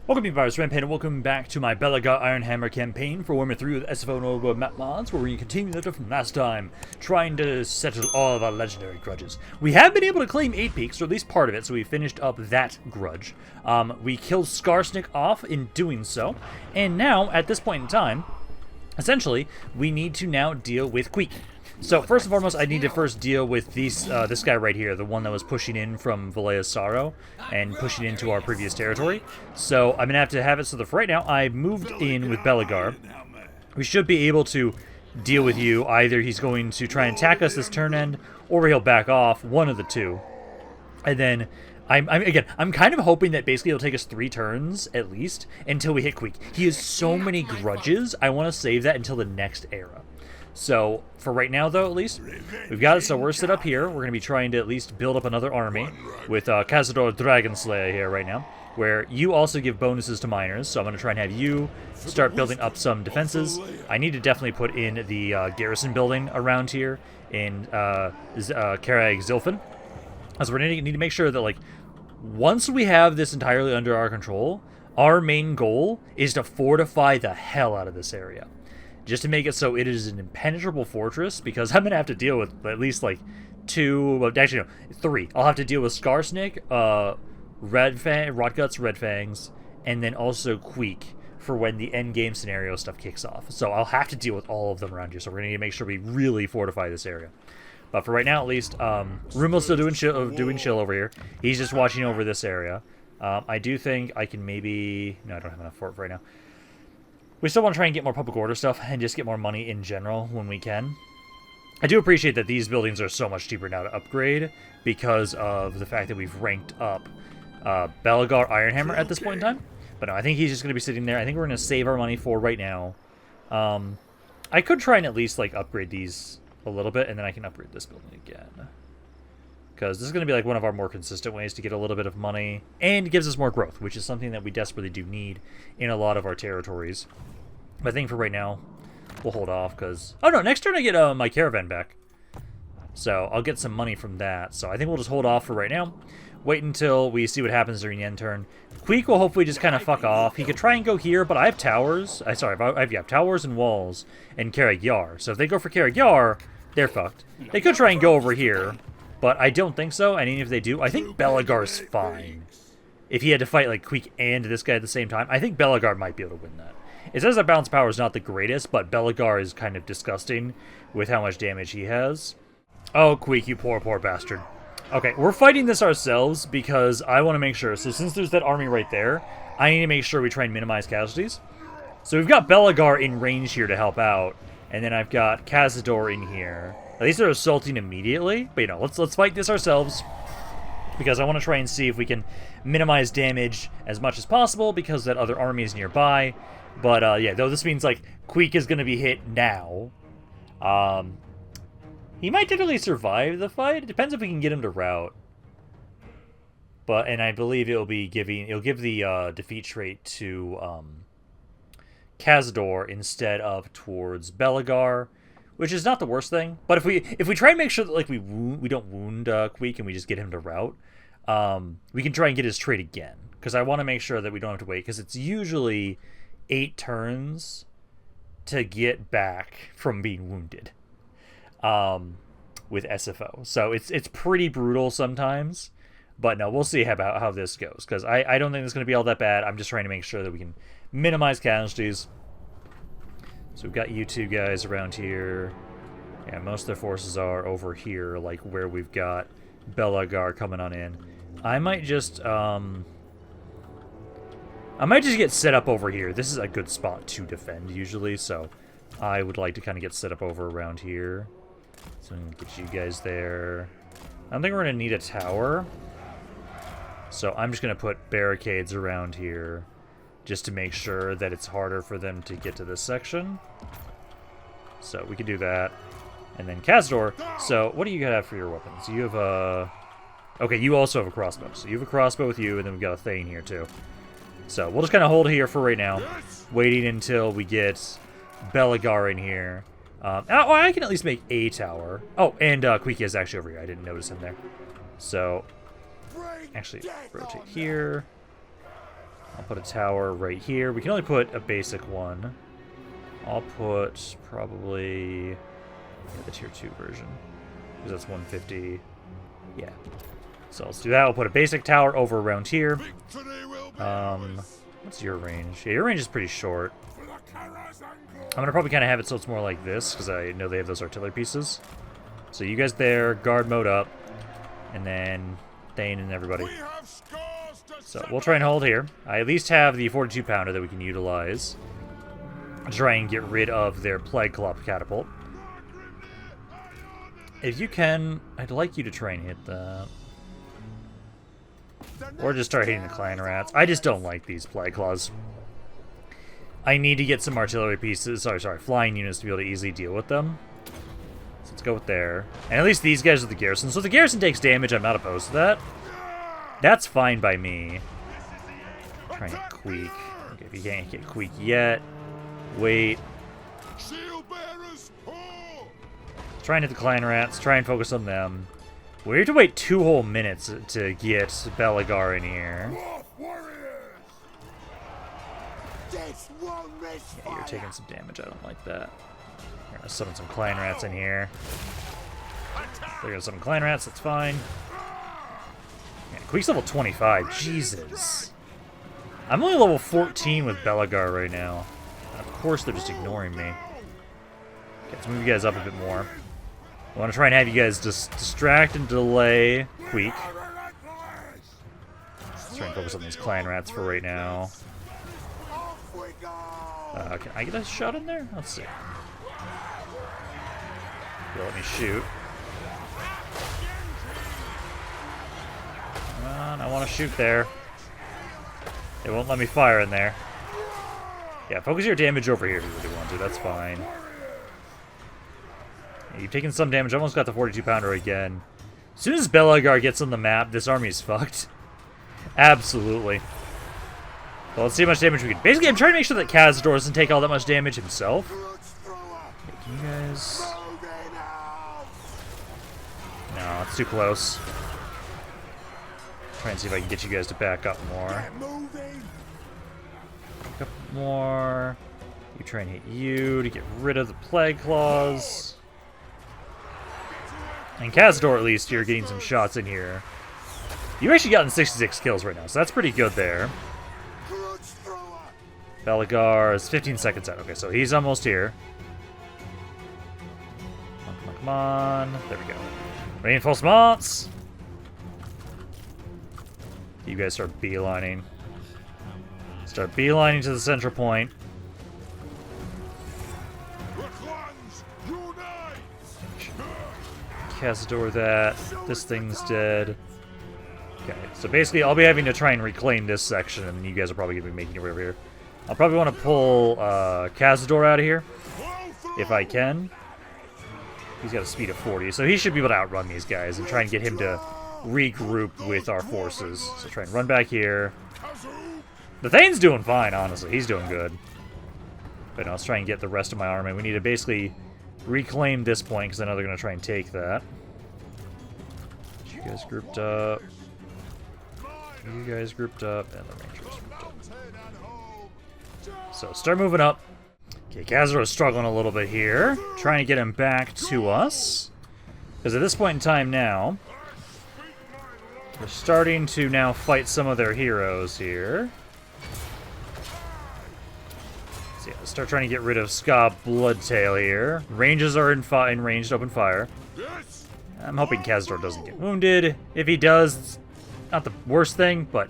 Welcome, everybody, Rampaned, and welcome back to my Belegar Ironhammer Campaign for Warhammer 3 with SFO and map mods, where we continue the from last time, trying to settle all of our Legendary Grudges. We have been able to claim 8 peaks, or at least part of it, so we finished up that grudge. We killed Skarsnik off in doing so, and now, at this point in time, essentially, we need to now deal with Queek. So, first and foremost, I need to first deal with this guy right here, the one that was pushing in from Valea's Sorrow and pushing into our previous territory. So, I'm going to have it so that for right now, I've moved in with Belegar. We should be able to deal with you. Either he's going to try and attack us this turn end, or he'll back off, one of the two. And then, I'm kind of hoping that basically it'll take us 3 turns, at least, until we hit Queek. He has so many grudges, I want to save that until the next era. So, for right now, though, at least, we've got it so we're set up here. We're going to be trying to at least build up another army with Cazador Dragonslayer here right now, where you also give bonuses to miners, so I'm going to try and have you start building up some defenses. I need to definitely put in the garrison building around here in Karag Zilfin. So we're going to need to make sure that, like, once we have this entirely under our control, our main goal is to fortify the hell out of this area. Just to make it so it is an impenetrable fortress, because I'm going to have to deal with at least, like, 2, well, actually, no, 3. I'll have to deal with Skarsnik, Rotguts, Red Fangs, and then also Queek for when the endgame scenario stuff kicks off. So I'll have to deal with all of them around here, so we're going to need to make sure we really fortify this area. But for right now, at least, Rumel's still doing chill over here. He's just watching over this area. I do think I can maybe... No, I don't have enough for it right now. We still want to try and get more public order stuff and just get more money in general when we can. I do appreciate that these buildings are so much cheaper now to upgrade because of the fact that we've ranked up Belegar Ironhammer at this point in time. But no, I think he's just going to be sitting there. I think we're going to save our money for right now. I could try and at least like upgrade these a little bit, and then I can upgrade this building again. Because this is going to be like one of our more consistent ways to get a little bit of money, and gives us more growth, which is something that we desperately do need in a lot of our territories. But I think for right now, we'll hold off, because... Oh no, next turn I get my caravan back. So I'll get some money from that. So I think we'll just hold off for right now. Wait until we see what happens during the end turn. Queek will hopefully just kind of fuck off. He could try and go here, but I have towers. I have towers and walls and Karag Yar. So if they go for Karag Yar, they're fucked. They could try and go over here, but I don't think so. And even if they do, I think Belegar's fine. If he had to fight like Queek and this guy at the same time, I think Belegar might be able to win that. It says that balance power is not the greatest, but Belegar is kind of disgusting with how much damage he has. Oh, Queek, you poor, poor bastard. Okay, we're fighting this ourselves because I want to make sure. So since there's that army right there, I need to make sure we try and minimize casualties. So we've got Belegar in range here to help out, and then I've got Cazador in here. At least they're assaulting immediately, but you know, let's fight this ourselves because I want to try and see if we can minimize damage as much as possible because that other army is nearby. But yeah, though this means like Queek is going to be hit now. He might technically survive the fight. It depends if we can get him to rout. And I believe it'll give the defeat trait to Cazador instead of towards Belegar, which is not the worst thing. But if we try and make sure that like we don't wound Queek and we just get him to rout, we can try and get his trait again, because I want to make sure that we don't have to wait, because it's usually 8 turns to get back from being wounded with SFO. So it's pretty brutal sometimes. But no, we'll see how this goes, because I don't think it's going to be all that bad. I'm just trying to make sure that we can minimize casualties. So we've got you two guys around here. Yeah, most of their forces are over here, like where we've got Belegar coming on in. I might just get set up over here. This is a good spot to defend usually, so I would like to kind of get set up over around here. So I'm going to get you guys there. I don't think we're going to need a tower. So I'm just going to put barricades around here just to make sure that it's harder for them to get to this section. So we can do that. And then Cazador. So what do you have for your weapons? You have a... Okay, you also have a crossbow. So you have a crossbow with you, and then we've got a Thane here too. So we'll just kind of hold here for right now, waiting until we get Belegar in here. I can at least make a tower. Oh, and Queek is actually over here. I didn't notice him there. So, actually, rotate here. I'll put a tower right here. We can only put a basic one. I'll put probably the tier 2 version, because that's 150. Yeah. So let's do that. We'll put a basic tower over around here. What's your range? Yeah, your range is pretty short. I'm going to probably kind of have it so it's more like this, because I know they have those artillery pieces. So you guys there, guard mode up, and then Thane and everybody. So we'll try and hold here. I at least have the 42 pounder that we can utilize. Try and get rid of their Plague Claw catapult. If you can, I'd like you to try and hit that. Or just start hitting the clan rats. I just don't like these Plague Claws. I need to get some artillery pieces, sorry, flying units to be able to easily deal with them. So let's go with there. And at least these guys are the garrison. So if the garrison takes damage, I'm not opposed to that. That's fine by me. Try and hit Queek. Okay, if you can't get Queek yet, wait. Try and hit the clan rats, try and focus on them. We have to wait 2 whole minutes to get Belegar in here. Yeah, you're taking some damage. I don't like that. We're gonna summon some clan rats in here. They're gonna summon clan rats. That's fine. Man, Queek's level 25. Jesus. I'm only level 14 with Belegar right now. Of course, they're just ignoring me. Okay, let's move you guys up a bit more. I want to try and have you guys just distract and delay Queek. Let's try and focus on these clan rats for right now. Can I get a shot in there? Let's see. You'll let me shoot. Come on, I want to shoot there. They won't let me fire in there. Yeah, focus your damage over here if you really want to. That's fine. Yeah, you've taken some damage. Almost got the 42 pounder again. As soon as Belegar gets on the map, this army is fucked. Absolutely. Well, let's see how much damage we can. Basically, I'm trying to make sure that Cazador doesn't take all that much damage himself. Okay, can you guys... No, it's too close. Try and see if I can get you guys to back up more. Back up more. You try and hit you to get rid of the Plague Claws. And Cazador, at least, you're getting some shots in here. You've actually gotten 66 kills right now, so that's pretty good there. Belegar is 15 seconds out. Okay, so he's almost here. Come on. There we go. Reinforcements! You guys start beelining. Start beelining to the central point. Cazador that. This thing's dead. Okay, so basically I'll be having to try and reclaim this section, and you guys are probably going to be making your way over here. I'll probably want to pull Cazador out of here, if I can. He's got a speed of 40, so he should be able to outrun these guys and try and get him to regroup with our forces. So try and run back here. The Thane's doing fine, honestly. He's doing good. But no, let's try and get the rest of my army. We need to basically reclaim this point, because I know they're going to try and take that. You guys grouped up. You guys grouped up, and the Rangers grouped up. So start moving up. Okay, Cazador is struggling a little bit here. Trying to get him back to us. Because at this point in time now, we're starting to now fight some of their heroes here. So yeah, start trying to get rid of Ska Bloodtail here. Ranges are in range to open fire. I'm hoping Cazador doesn't get wounded. If he does, it's not the worst thing, but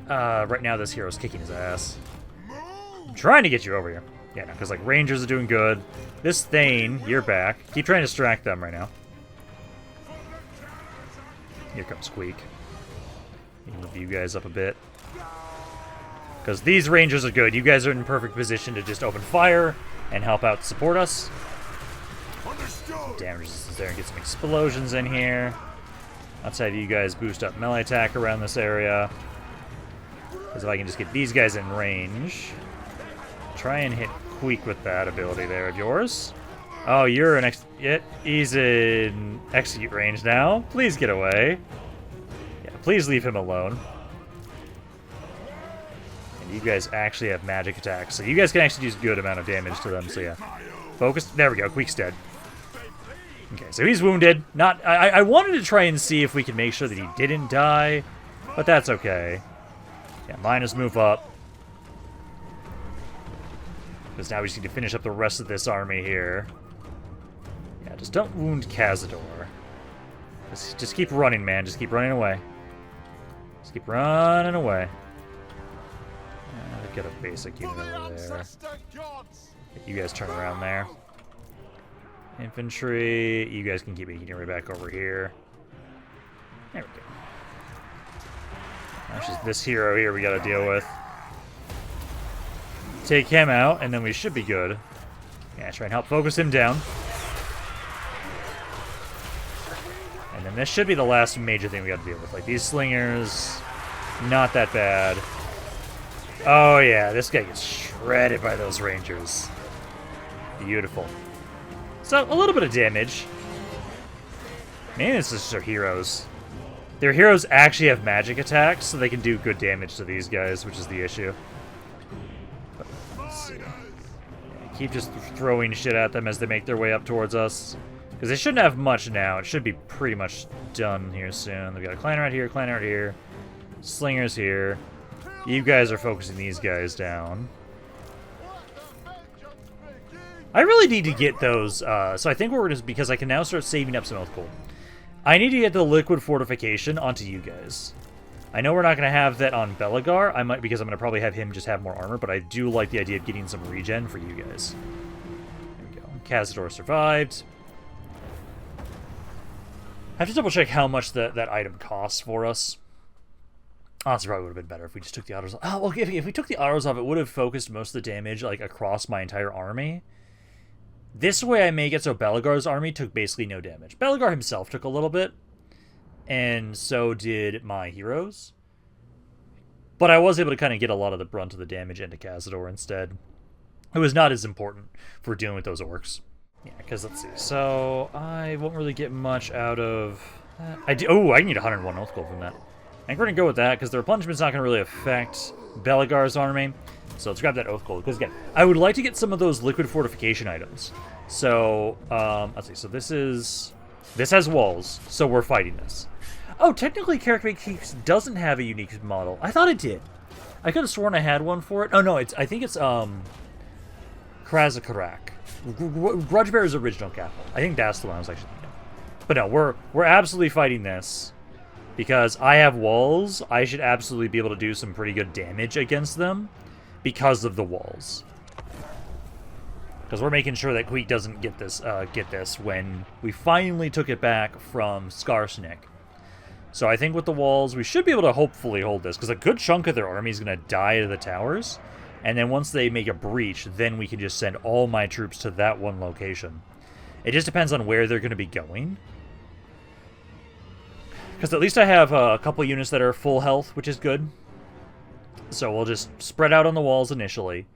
right now this hero's kicking his ass. I'm trying to get you over here. Yeah, no, because like Rangers are doing good. This Thane, you're back. Keep trying to distract them right now. Here comes Queek. Move you guys up a bit. Because these Rangers are good. You guys are in perfect position to just open fire and help out support us. Damage resistance there and get some explosions in here. Let's have you guys boost up melee attack around this area. Because if I can just get these guys in range. Try and hit Queek with that ability there of yours. Oh, you're an he's in execute range now. Please get away. Yeah, please leave him alone. And you guys actually have magic attacks, so you guys can actually do a good amount of damage to them, so yeah. Focus. There we go. Queek's dead. Okay, so he's wounded. Not. I wanted to try and see if we could make sure that he didn't die, but that's okay. Yeah, minus move up. Because now we just need to finish up the rest of this army here. Yeah, just don't wound Cazador. Just keep running, man. Just keep running away. Just keep running away. I've got a basic unit over there. You guys turn around there. Infantry. You guys can keep making your way back over here. There we go. That's just this hero here we gotta deal with. Take him out, and then we should be good. Yeah, try and help focus him down. And then this should be the last major thing we gotta deal with. Like, these slingers, not that bad. Oh yeah, this guy gets shredded by those rangers. Beautiful. So, a little bit of damage. Man, it's just their heroes. Their heroes actually have magic attacks, so they can do good damage to these guys, which is the issue. But, let's see. Yeah, keep just throwing shit at them as they make their way up towards us. Because they shouldn't have much now. It should be pretty much done here soon. They've got a clan right here, clan right here. Slingers here. You guys are focusing these guys down. I really need to get those, so I think we're just, because I can now start saving up some health gold. I need to get the liquid fortification onto you guys. I know we're not going to have that on Belegar. I might, because I'm going to probably have him just have more armor, but I do like the idea of getting some regen for you guys. There we go. Cazador survived. I have to double check how much that item costs for us. Honestly, probably would have been better if we just took the autos off. Oh, well, if we took the autos off, it would have focused most of the damage like across my entire army. This way I make it so Belegar's army took basically no damage. Belegar himself took a little bit, and so did my heroes. But I was able to kind of get a lot of the brunt of the damage into Cazador instead. It was not as important for dealing with those orcs. Yeah, because let's see. So I won't really get much out of that. Oh, I need 101 health gold from that. I think we're going to go with that because the replenishment's not going to really affect Belegar's army. So let's grab that oath gold. Because again, I would like to get some of those liquid fortification items. So, let's see. So this has walls. So we're fighting this. Oh, technically Karag doesn't have a unique model. I thought it did. I could have sworn I had one for it. Oh no, I think it's Karag. Grudgebearer's original capital. I think that's the one I was actually thinking of. But no, we're absolutely fighting this. Because I have walls, I should absolutely be able to do some pretty good damage against them because of the walls. Because we're making sure that Queek doesn't get this when we finally took it back from Skarsnik. So I think with the walls, we should be able to hopefully hold this, because a good chunk of their army is going to die to the towers. And then once they make a breach, then we can just send all my troops to that one location. It just depends on where they're going to be going. Because at least I have a couple units that are full health, which is good. So we'll just spread out on the walls initially.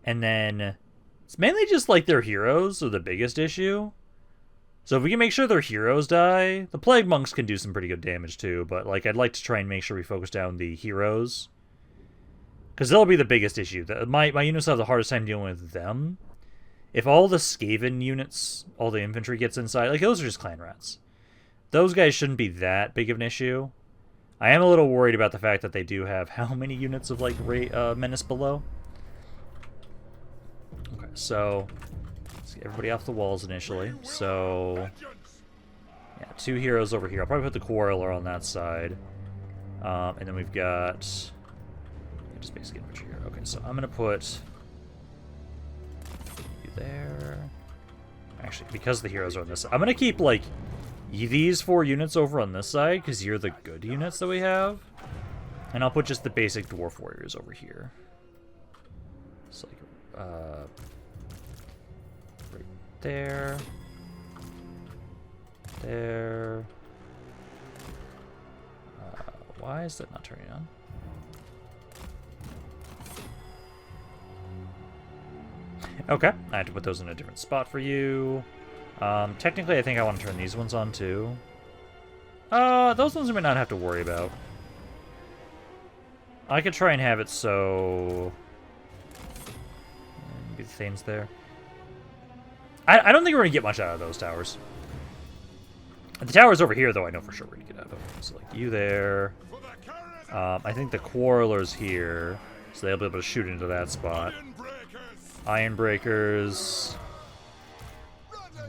And then it's mainly just like their heroes are the biggest issue. So if we can make sure their heroes die, the Plague Monks can do some pretty good damage too. But like I'd like to try and make sure we focus down the heroes. Because they'll be the biggest issue. My units have the hardest time dealing with them. If all the Skaven units, all the infantry gets inside, like those are just clan rats. Those guys shouldn't be that big of an issue. I am a little worried about the fact that they do have how many units of, like, Menace below? Okay, so let's get everybody off the walls initially. So, yeah, 2 heroes over here. I'll probably put the Quarreler on that side. And then we've got just basic infantry here. Okay, so I'm going to put you there. Actually, because the heroes are on this side, I'm going to keep, like, these 4 units over on this side, because you're the good units that we have. And I'll put just the basic dwarf warriors over here. It's like, right there. There. Why is that not turning on? Okay, I have to put those in a different spot for you. Technically, I think I want to turn these ones on, too. Those ones we might not have to worry about. I could try and have it so... Maybe the Thane's there. I don't think we're going to get much out of those towers. The towers over here, though, I know for sure we're going to get out of them. So, like, you there. I think the Quarreler's here, so they'll be able to shoot into that spot. Ironbreakers.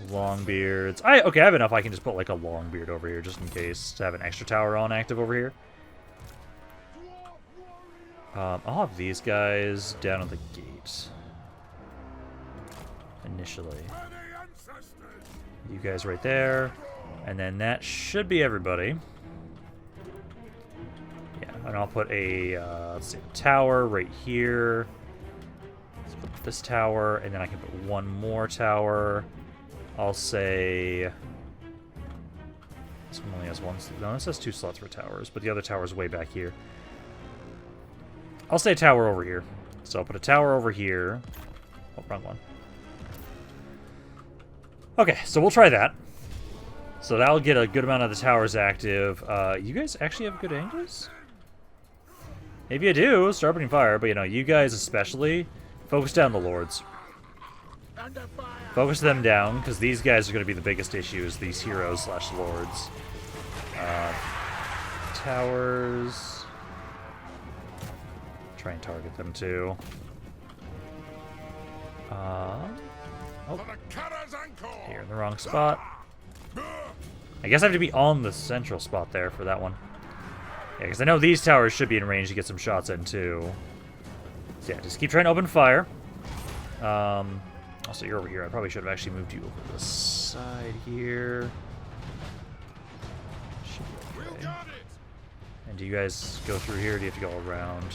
Longbeards. Okay, I have enough. I can just put, like, a Longbeard over here just in case to have an extra tower on active over here. I'll have these guys down at the gate. Initially. You guys right there. And then that should be everybody. Yeah, and I'll put a, let's see, a tower right here. Let's put this tower, and then I can put one more tower. I'll say... This one only has one... No, this has 2 slots for towers, but the other tower's way back here. I'll say a tower over here. So I'll put a tower over here. Oh, wrong one. Okay, so we'll try that. So that'll get a good amount of the towers active. You guys actually have good angles? Maybe you do. Start opening fire, but you know, you guys especially, focus down the lords. Focus them down, because these guys are going to be the biggest issues, these heroes / lords. Towers. Try and target them too. Oh. Here in the wrong spot. I guess I have to be on the central spot there for that one. Yeah, because I know these towers should be in range to get some shots in too. So yeah, just keep trying to open fire. Also, you're over here. I probably should have actually moved you over this side here. Should be okay. And do you guys go through here, or do you have to go around?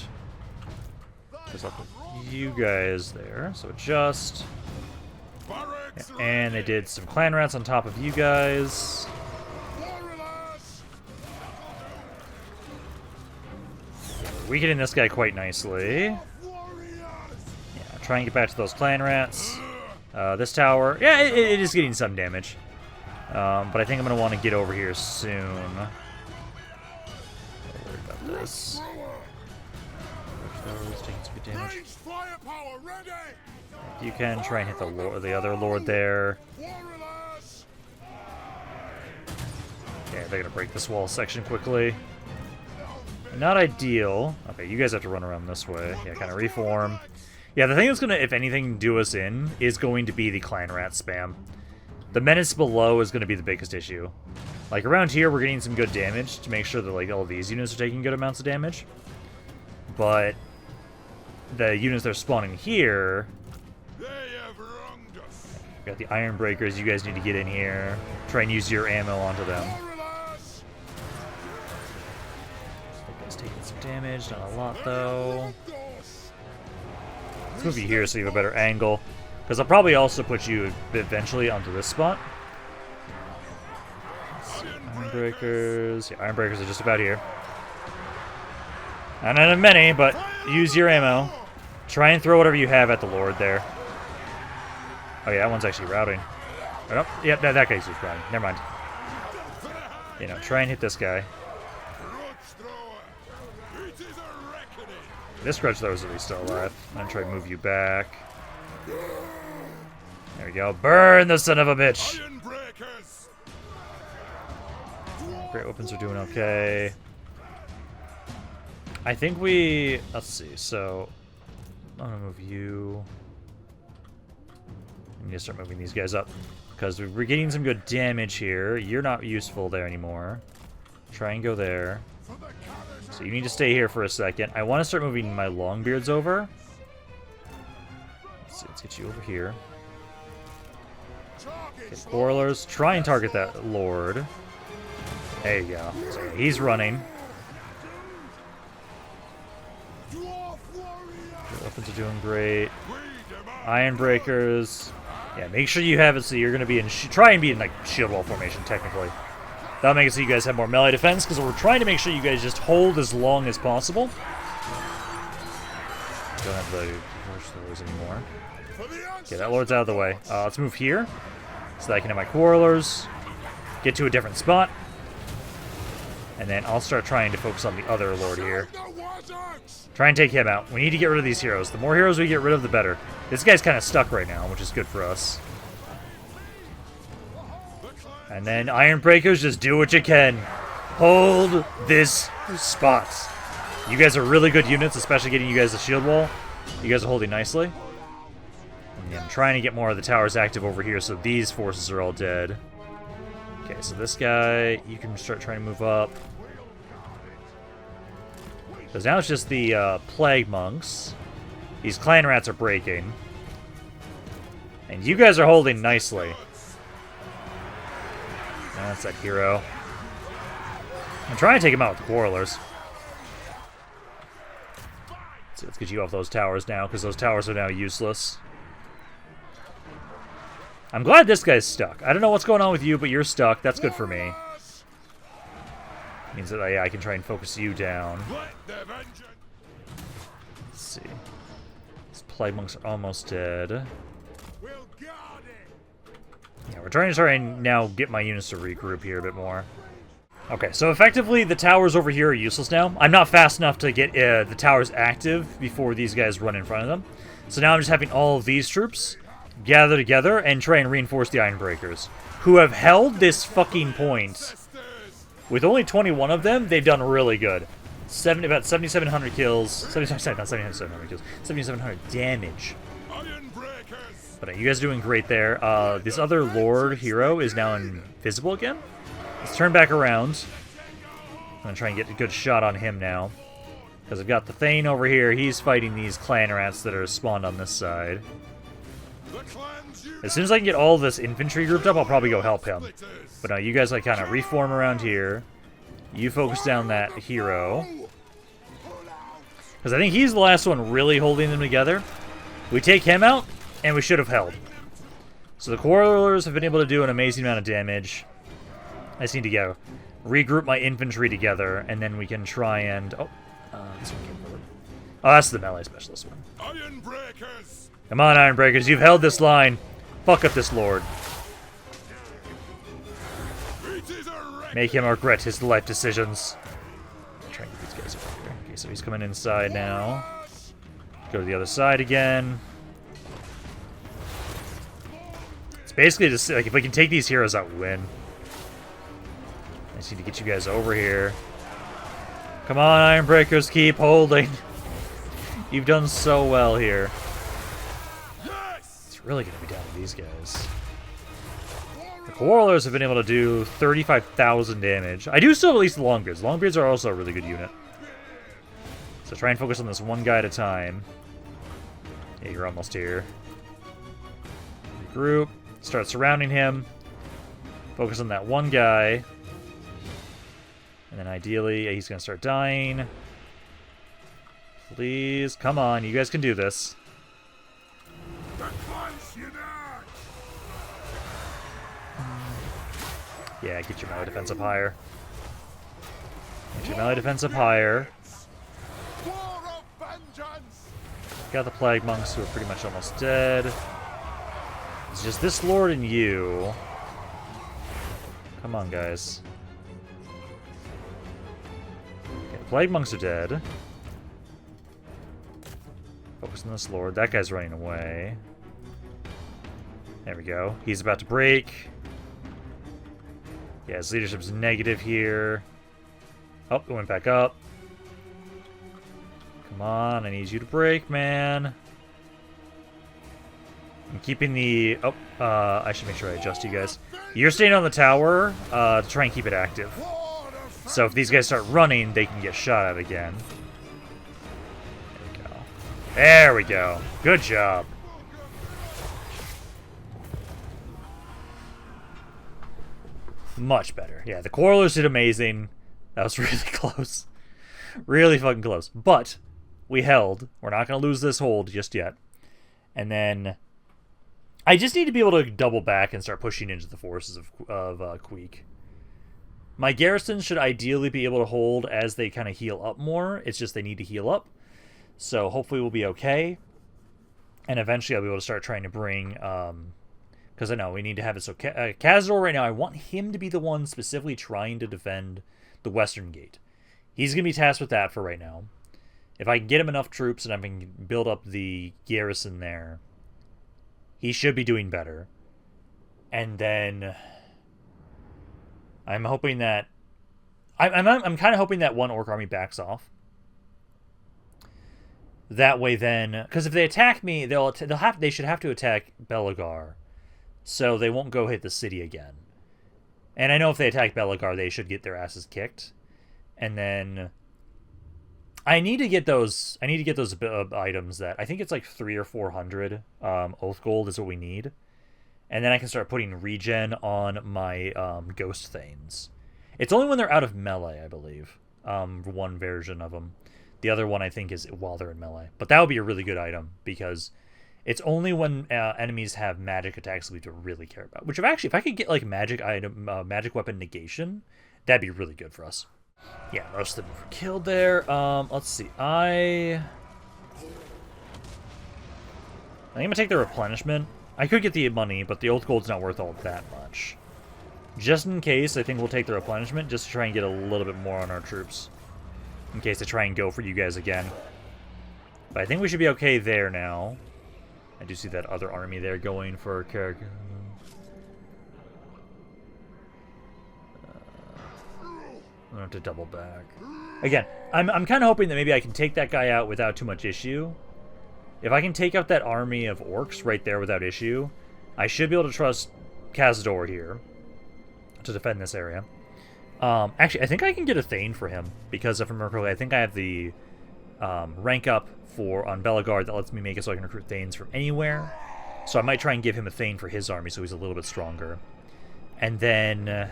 Because I'll put you guys there. So adjust. Yeah, and they did some clan rats on top of you guys. Weakening this guy quite nicely. Yeah, try and get back to those clan rats. This tower, yeah, it is getting some damage. But I think I'm going to want to get over here soon. Don't worry about this. Those taking some good damage. If you can, try and hit the other lord there. Yeah, they're going to break this wall section quickly. Not ideal. Okay, you guys have to run around this way. Yeah, kind of reform. Yeah, the thing that's going to, if anything, do us in is going to be the clan rat spam. The menace below is going to be the biggest issue. Like, around here, we're getting some good damage to make sure that, like, all these units are taking good amounts of damage. But the units that are spawning here... We've got the Ironbreakers. You guys need to get in here. Try and use your ammo onto them. Taking some damage, not a lot though. Let's move you here so you have a better angle. Because I'll probably also put you eventually onto this spot. Let's see, Ironbreakers. Yeah, Ironbreakers are just about here. I don't have many, but use your ammo. Try and throw whatever you have at the Lord there. Oh yeah, that one's actually routing. Oh, yep, that guy's just routing. Never mind. You know, try and hit this guy. This grudge though is at least still alive. I'm gonna try to move you back. There we go. Burn the son of a bitch! Great weapons are doing okay. I think we... Let's see, so... I'm gonna move you... I need to start moving these guys up. Because we're getting some good damage here. You're not useful there anymore. Try and go there. So you need to stay here for a second. I want to start moving my Longbeards over. Let's see, let's get you over here. Okay, Quarrelers. Try and target that Lord. There you go. So yeah, he's running. Your weapons are doing great. Ironbreakers. Yeah, make sure you have it so you're going to be in... Try and be in, like, shield wall formation, technically. That'll make it so you guys have more melee defense, because we're trying to make sure you guys just hold as long as possible. Don't have to push those anymore. Okay, that Lord's out of the way. Let's move here, so that I can have my Quarrelers. Get to a different spot. And then I'll start trying to focus on the other lord here. Try and take him out. We need to get rid of these heroes. The more heroes we get rid of, the better. This guy's kind of stuck right now, which is good for us. And then Ironbreakers, just do what you can. Hold this spot. You guys are really good units, especially getting you guys the shield wall. You guys are holding nicely. And I'm trying to get more of the towers active over here so these forces are all dead. Okay, so this guy, you can start trying to move up. Because now it's just the plague monks. These clan rats are breaking. And you guys are holding nicely. That's that hero. I'm trying to take him out with the quarrelers. Let's get you off those towers now, because those towers are now useless. I'm glad this guy's stuck. I don't know what's going on with you, but you're stuck. That's good for me. Means that I can try and focus you down. Let's see. These plague monks are almost dead. Yeah, we're trying to now get my units to regroup here a bit more. Okay, so effectively the towers over here are useless now. I'm not fast enough to get the towers active before these guys run in front of them. So now I'm just having all of these troops gather together and try and reinforce the Ironbreakers, who have held this fucking point. With only 21 of them, they've done really good. About 7,700 kills. 7,700 kills. 7,700 damage. But you guys are doing great there. This other Lord hero is now invisible again. Let's turn back around. I'm going to try and get a good shot on him now. Because I've got the Thane over here. He's fighting these clan rats that are spawned on this side. As soon as I can get all this infantry grouped up, I'll probably go help him. But you guys like kind of reform around here. You focus down that hero. Because I think he's the last one really holding them together. We take him out, and we should have held. So the Quarrelers have been able to do an amazing amount of damage. I just need to go regroup my infantry together, and then we can try and... Oh, this one came forward. Oh, that's the melee specialist one. Ironbreakers! Come on, Ironbreakers, you've held this line. Fuck up this lord. Make him regret his life decisions. I'm trying to get these guys over here. Okay, so he's coming inside now. Go to the other side again. It's basically just like if we can take these heroes out, we win. I just need to get you guys over here. Come on, Ironbreakers, keep holding. You've done so well here. It's really going to be down to these guys. The Quarrelers have been able to do 35,000 damage. I do still have at least the Longbeards. Longbeards are also a really good unit. So try and focus on this one guy at a time. Yeah, you're almost here. Regroup. Start surrounding him. Focus on that one guy. And then ideally, yeah, he's going to start dying. Please, come on. You guys can do this. Yeah, get your melee defense up higher. Get your melee defense up higher. Got the Plague Monks who are pretty much almost dead. It's just this Lord and you. Come on, guys. Okay, the Plague Monks are dead. Focus on this Lord. That guy's running away. There we go. He's about to break. Yeah, his leadership's negative here. Oh, it went back up. Come on, I need you to break, man. I'm keeping the... Oh, I should make sure I adjust you guys. You're staying on the tower to try and keep it active. So if these guys start running, they can get shot at again. There we go. There we go. Good job. Much better. Yeah, the Quarrelers did amazing. That was really close. Really fucking close. But we held. We're not going to lose this hold just yet. And then I just need to be able to double back and start pushing into the forces of Queek. My garrisons should ideally be able to hold as they kind of heal up more. It's just they need to heal up. So hopefully we'll be okay. And eventually I'll be able to start trying to bring... because I know we need to have it so... Khazor right now, I want him to be the one specifically trying to defend the western gate. He's going to be tasked with that for right now. If I can get him enough troops and I can build up the garrison there, he should be doing better. And then I'm hoping that I'm kind of hoping that one orc army backs off. That way, then, because if they attack me, they should have to attack Belegar, so they won't go hit the city again. And I know if they attack Belegar, they should get their asses kicked. And then I need to get those. I need to get those items that I think it's like 300 or 400 oath gold is what we need. And then I can start putting regen on my ghost thanes. It's only when they're out of melee, I believe. One version of them. The other one, I think, is while they're in melee. But that would be a really good item, because it's only when enemies have magic attacks that we have to really care about. Which, if I could get, like, magic weapon negation, that'd be really good for us. Yeah, most of them were killed there. Let's see. I think I'm going to take the replenishment. I could get the money, but the oath gold's not worth all that much. Just in case, I think we'll take the replenishment, just to try and get a little bit more on our troops. In case I try and go for you guys again. But I think we should be okay there now. I do see that other army there going for Karag. I'm gonna have to double back. Again, I'm kind of hoping that maybe I can take that guy out without too much issue. If I can take out that army of orcs right there without issue, I should be able to trust Khazad-dûr here to defend this area. Actually, I think I can get a Thane for him, because if I remember correctly, I think I have the rank up on Belegar that lets me make it so I can recruit Thanes from anywhere. So I might try and give him a Thane for his army so he's a little bit stronger. And then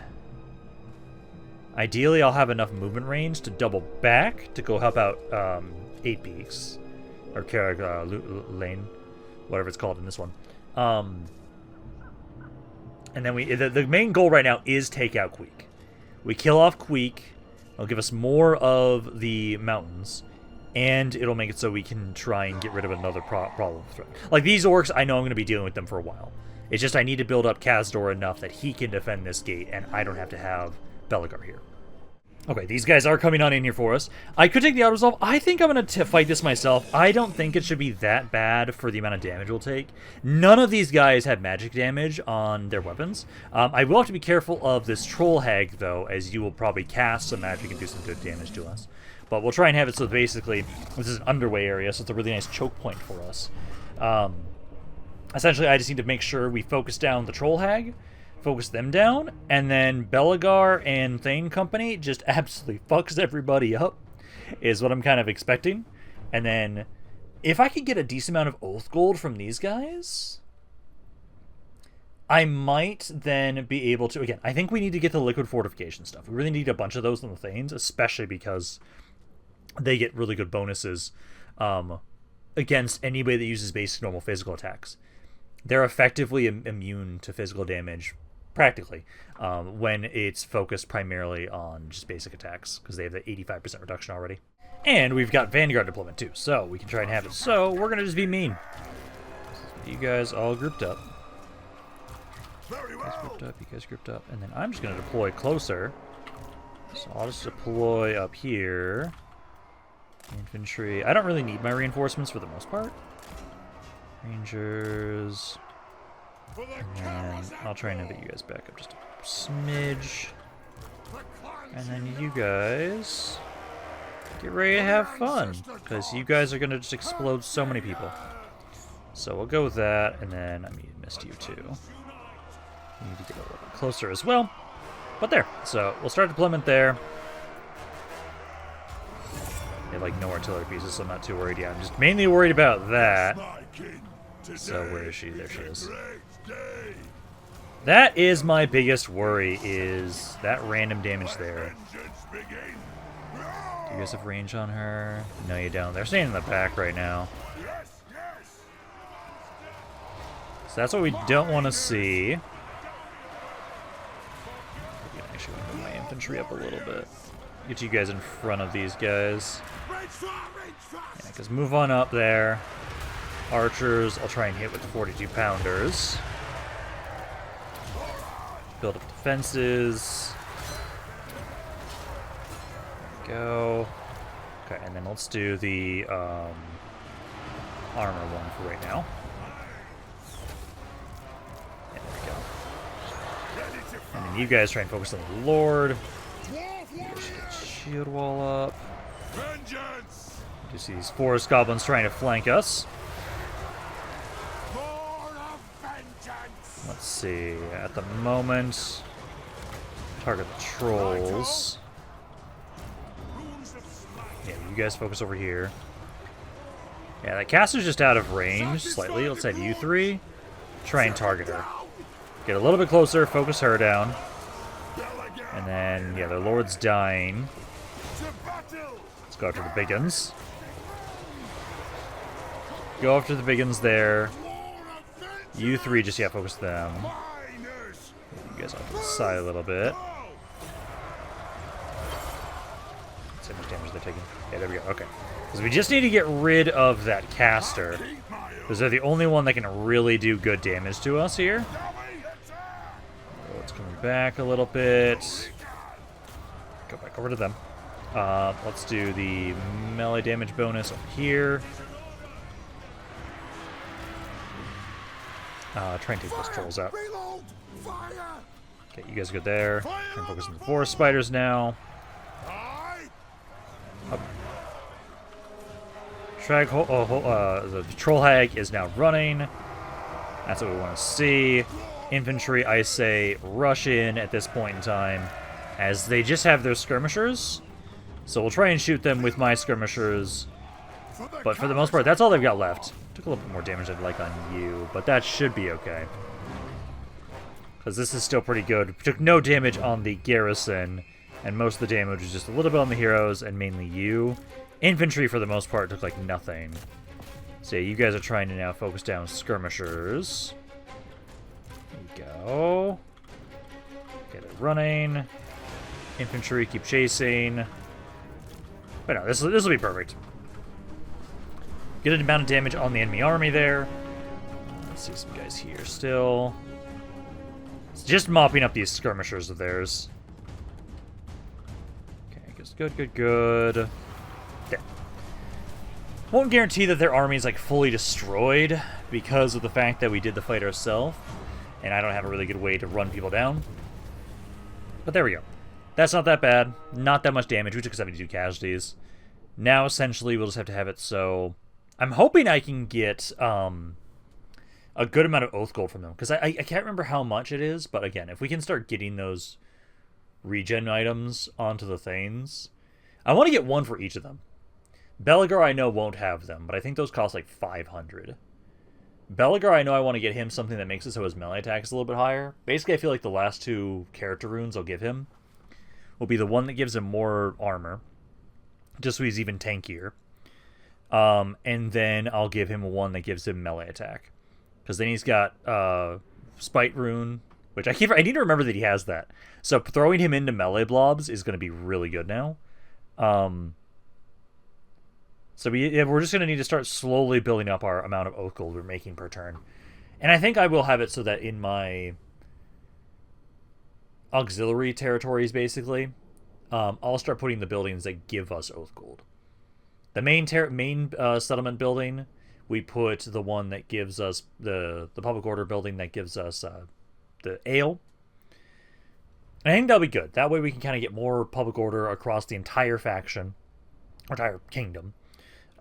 ideally I'll have enough movement range to double back to go help out 8 Peaks. Or Karag Lhune, whatever it's called in this one. And then the main goal right now is take out Queek. We kill off Queek, it'll give us more of the mountains, and it'll make it so we can try and get rid of another problem threat. Like, these orcs, I know I'm going to be dealing with them for a while. It's just I need to build up Khazad-dûr enough that he can defend this gate, and I don't have to have Belegar here. Okay, these guys are coming on in here for us. I could take the auto-resolve. I think I'm going to fight this myself. I don't think it should be that bad for the amount of damage we'll take. None of these guys have magic damage on their weapons. I will have to be careful of this troll hag, though, as you will probably cast some magic and do some good damage to us. But we'll try and have it so basically, this is an underway area, so it's a really nice choke point for us. Essentially, I just need to make sure we focus down the troll hag, focus them down, and then Belegar and Thane Company just absolutely fucks everybody up, is what I'm kind of expecting. And then, if I could get a decent amount of oath gold from these guys, I might then be able to, again, I think we need to get the liquid fortification stuff. We really need a bunch of those on the Thanes, especially because they get really good bonuses against anybody that uses basic normal physical attacks. They're effectively immune to physical damage, practically, when it's focused primarily on just basic attacks, because they have the 85% reduction already. And we've got Vanguard deployment too, so we can try and have it. So we're going to just be mean. You guys all grouped up. You guys grouped up. And then I'm just going to deploy closer. So I'll just deploy up here. Infantry. I don't really need my reinforcements for the most part. Rangers. And then I'll try and invite you guys back up just a smidge. And then you guys get ready to have fun, because you guys are going to just explode so many people. So we'll go with that, and then I missed you too. You need to get a little bit closer as well. But there. So we'll start deployment there. They have like no artillery pieces, so I'm not too worried. Yeah, I'm just mainly worried about that. So where is she? There she is. That is my biggest worry, is that random damage there. Do you guys have range on her? No, you don't. They're staying in the back right now. So that's what we don't want to see. Actually, move my infantry up a little bit. Get you guys in front of these guys. Yeah, because move on up there. Archers, I'll try and hit with the 42-pounders. Build up defenses. Go. Okay, and then let's do the armor one for right now. And there we go. And then you guys try and focus on the Lord. You guys should get shield wall up. Vengeance! You see these forest goblins trying to flank us. Let's see. At the moment, target the trolls. Yeah, you guys focus over here. Yeah, that caster's just out of range slightly. Let's have you three try and target her. Get a little bit closer, focus her down. And then, yeah, the Lord's dying. Let's go after the big guns. Go after the big guns there. You three just, yeah, focus them. You guys off to the side a little bit. See how much damage they're taking. Yeah, there we go. Okay. Because we just need to get rid of that caster. Because they're the only one that can really do good damage to us here. Oh, it's coming back a little bit. Go back over to them. Let's do the melee damage bonus over here. Try and take those trolls out. Okay, you guys go there. Try and focus on the forest spiders now. Up. The troll hag is now running. That's what we want to see. Infantry, I say, rush in at this point in time, as they just have their skirmishers. So we'll try and shoot them with my skirmishers. But for the most part, that's all they've got left. Took a little bit more damage than I'd like on you, but that should be okay. Because this is still pretty good. Took no damage on the garrison, and most of the damage was just a little bit on the heroes, and mainly you. Infantry, for the most part, took like nothing. So yeah, you guys are trying to now focus down skirmishers. There you go. Get it running. Infantry, keep chasing. But no, this will be perfect. Get an amount of damage on the enemy army there. Let's see some guys here still. It's just mopping up these skirmishers of theirs. Okay, good. There. Won't guarantee that their army is like fully destroyed because of the fact that we did the fight ourselves, and I don't have a really good way to run people down. But there we go. That's not that bad. Not that much damage. We took 72 casualties. Now, essentially, we'll just have to have it so... I'm hoping I can get a good amount of Oath Gold from them, because I can't remember how much it is, but again, if we can start getting those regen items onto the Thanes, I want to get one for each of them. Belegar I know won't have them, but I think those cost like 500. Belegar I know I want to get him something that makes it so his melee attack is a little bit higher. Basically, I feel like the last two character runes I'll give him will be the one that gives him more armor, just so he's even tankier. And then I'll give him one that gives him melee attack. Because then he's got Spite Rune, which I need to remember that he has that. So throwing him into melee blobs is going to be really good now. So we're just going to need to start slowly building up our amount of Oath Gold we're making per turn. And I think I will have it so that in my auxiliary territories, basically, I'll start putting the buildings that give us Oath Gold. The main settlement building, we put the one that gives us the public order building that gives us the ale. And I think that'll be good. That way we can kind of get more public order across the entire faction, entire kingdom.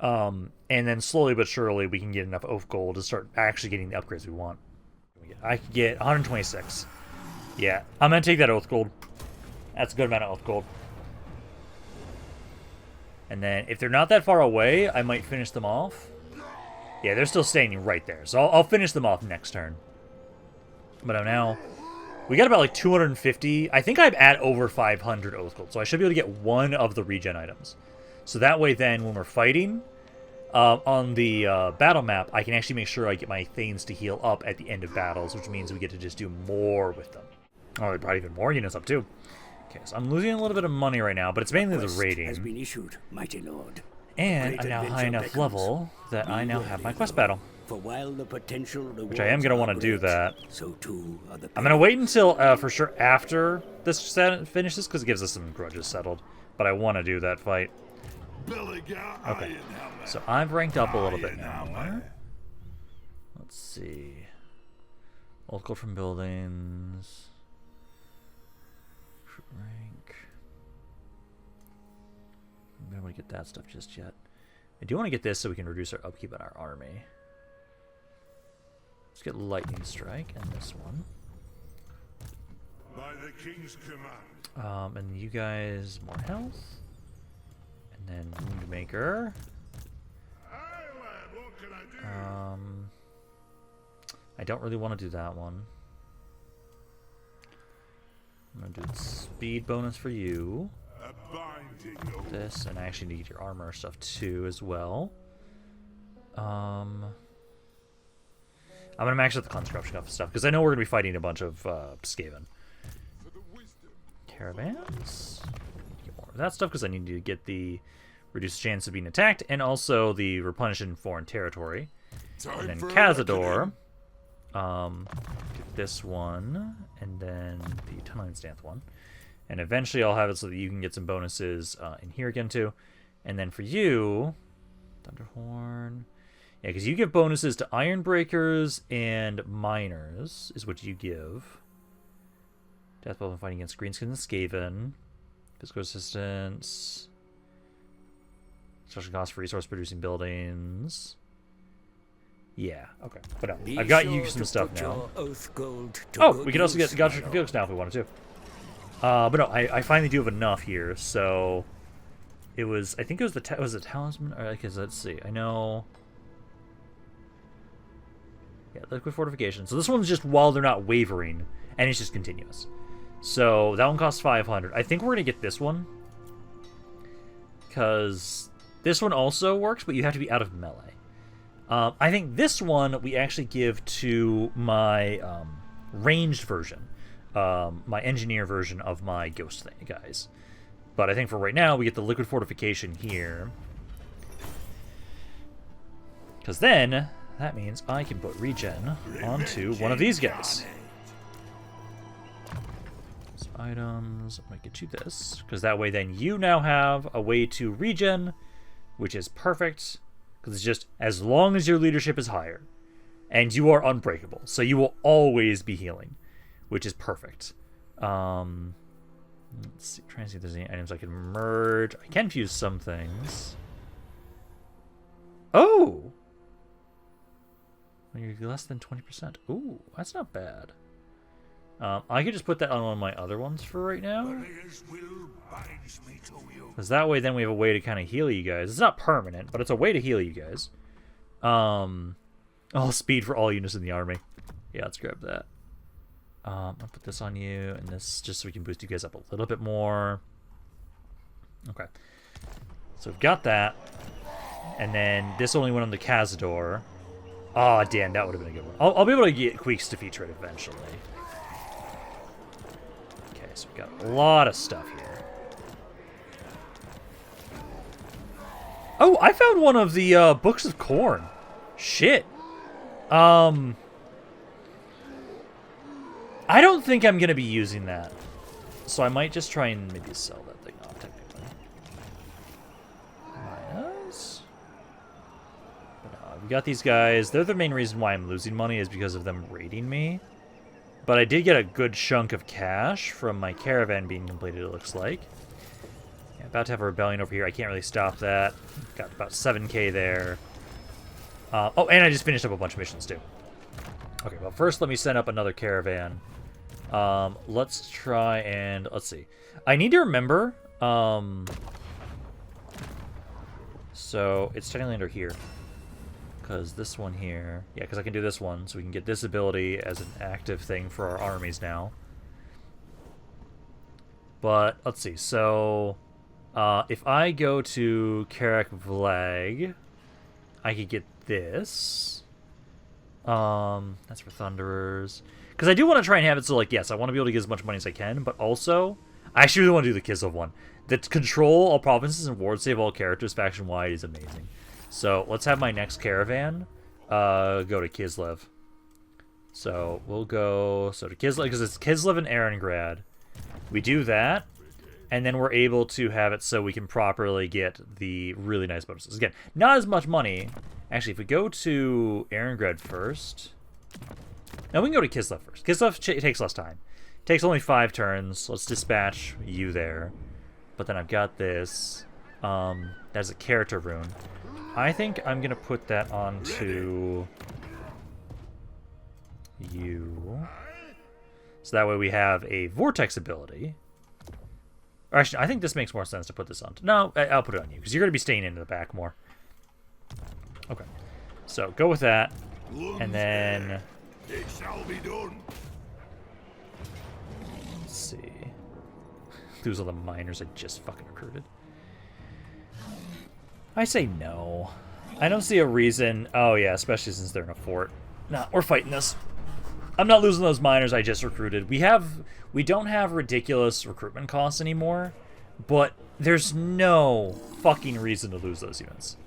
And then slowly but surely we can get enough Oath Gold to start actually getting the upgrades we want. I could get 126. Yeah, I'm going to take that Oath Gold. That's a good amount of Oath Gold. And then, if they're not that far away, I might finish them off. Yeah, they're still standing right there. So I'll finish them off next turn. But now, we got about like 250. I think I'm at over 500 Oath Gold. So I should be able to get one of the regen items. So that way then, when we're fighting, on the battle map, I can actually make sure I get my Thanes to heal up at the end of battles, which means we get to just do more with them. Oh, they brought even more units up too. Okay, so I'm losing a little bit of money right now, but it's mainly the rating. Has been issued, mighty lord. And I'm now high enough level that I now have my quest battle. For while the potential Which I am going to want to do that. So too are the I'm going to wait until, for sure, after this finishes, because it gives us some grudges settled. but I want to do that fight. Belegar Okay, Ironhammer. so I've ranked up a little bit now. Ironhammer. Let's see. Old gold from buildings. Rank. I don't want to get that stuff just yet. I do want to get this so we can reduce our upkeep on our army. Let's get lightning strike and this one. By the king's command. And you guys more health. And then wound maker. Aye, lad, what can I do? I don't really want to do that one. I'm gonna do the speed bonus for you. A binding oath. This, and I actually need your armor stuff too as well. I'm gonna max out the construction stuff because I know we're gonna be fighting a bunch of Skaven. For the wisdom. Caravans. Get more of that stuff because I need to get the reduced chance of being attacked and also the replenishing foreign territory. Time And then for a Cazador. reckoning. Get this one, and then the Tunneling Stance one. And eventually I'll have it so that you can get some bonuses in here again too. And then for you, Thunderhorn. Yeah, because you give bonuses to Ironbreakers and Miners, is what you give. Death Blow and fighting against Greenskin and Skaven. Physical Assistance. Special cost for resource producing buildings. Yeah, okay. But no, Be I've got sure you some to stuff put now. your oath gold to Oh, good we could also get use, Godric my Felix now if we wanted to. But no, I finally do have enough here, so it was, I think it was was the Talisman, or because let's see, I know, yeah, Liquid Fortification. So this one's just while they're not wavering, and it's just continuous. So that one costs 500. I think we're gonna get this one, because this one also works, but you have to be out of melee. I think this one we actually give to my ranged version, my engineer version of my ghost thing, guys. But I think for right now we get the liquid fortification here, because then that means I can put regen onto one of these guys. So items, I'm gonna get you this, because that way then you now have a way to regen, which is perfect. Because it's just, as long as your leadership is higher, and you are unbreakable, so you will always be healing, which is perfect. Let's see, trying to see if there's any items I can merge. I can fuse some things. Oh! When you're less than 20%. Ooh, that's not bad. I could just put that on one of my other ones for right now. Belegar's will binds me to you. Because that way then we have a way to kind of heal you guys. It's not permanent, but it's a way to heal you guys. All speed for all units in the army. Yeah, let's grab that. I'll put this on you, and this just so we can boost you guys up a little bit more. Okay. So we've got that. And then this only went on the Cazador. Oh, damn, that would have been a good one. I'll be able to get Queek's defeat rate eventually. Okay, so we've got a lot of stuff here. Oh, I found one of the Books of Corn. Shit. I don't think I'm going to be using that. So I might just try and maybe sell that thing off, technically. Minus. But no, we got these guys. They're the main reason why I'm losing money is because of them raiding me. But I did get a good chunk of cash from my caravan being completed, it looks like. Yeah, about to have a rebellion over here. I can't really stop that. Got about 7k there. Oh, and I just finished up a bunch of missions, too. Okay, well, first let me send up another caravan. Let's try and... Let's see. I need to remember... So, it's technically under here. Because this one here... Yeah, because I can do this one, so we can get this ability as an active thing for our armies now. But, let's see. So, if I go to Karag Vlag, I could get this. That's for Thunderers. Because I do want to try and have it so, like, yes, I want to be able to get as much money as I can, but also, I actually really want to do the Kislev one. The control all provinces and ward save all characters faction-wide is amazing. So, let's have my next caravan go to Kislev. So, we'll go to Kislev, because it's Kislev and Erengrad. We do that. And then we're able to have it so we can properly get the really nice bonuses. Again, not as much money. Actually, if we go to Arengred first... No, we can go to Kislev first. Kislev takes less time. Takes only 5 turns. Let's dispatch you there. But then I've got this. That's a character rune. I think I'm going to put that onto you. So that way we have a Vortex ability. Or actually, I think this makes more sense to put this on. No, I'll put it on you, because you're going to be staying into the back more. Okay. So, go with that. And then... It shall be done. Let's see. Lose all the miners I just fucking recruited. I say no. I don't see a reason. Oh, yeah, especially since they're in a fort. Nah, we're fighting this. I'm not losing those miners I just recruited. We don't have ridiculous recruitment costs anymore, but there's no fucking reason to lose those units.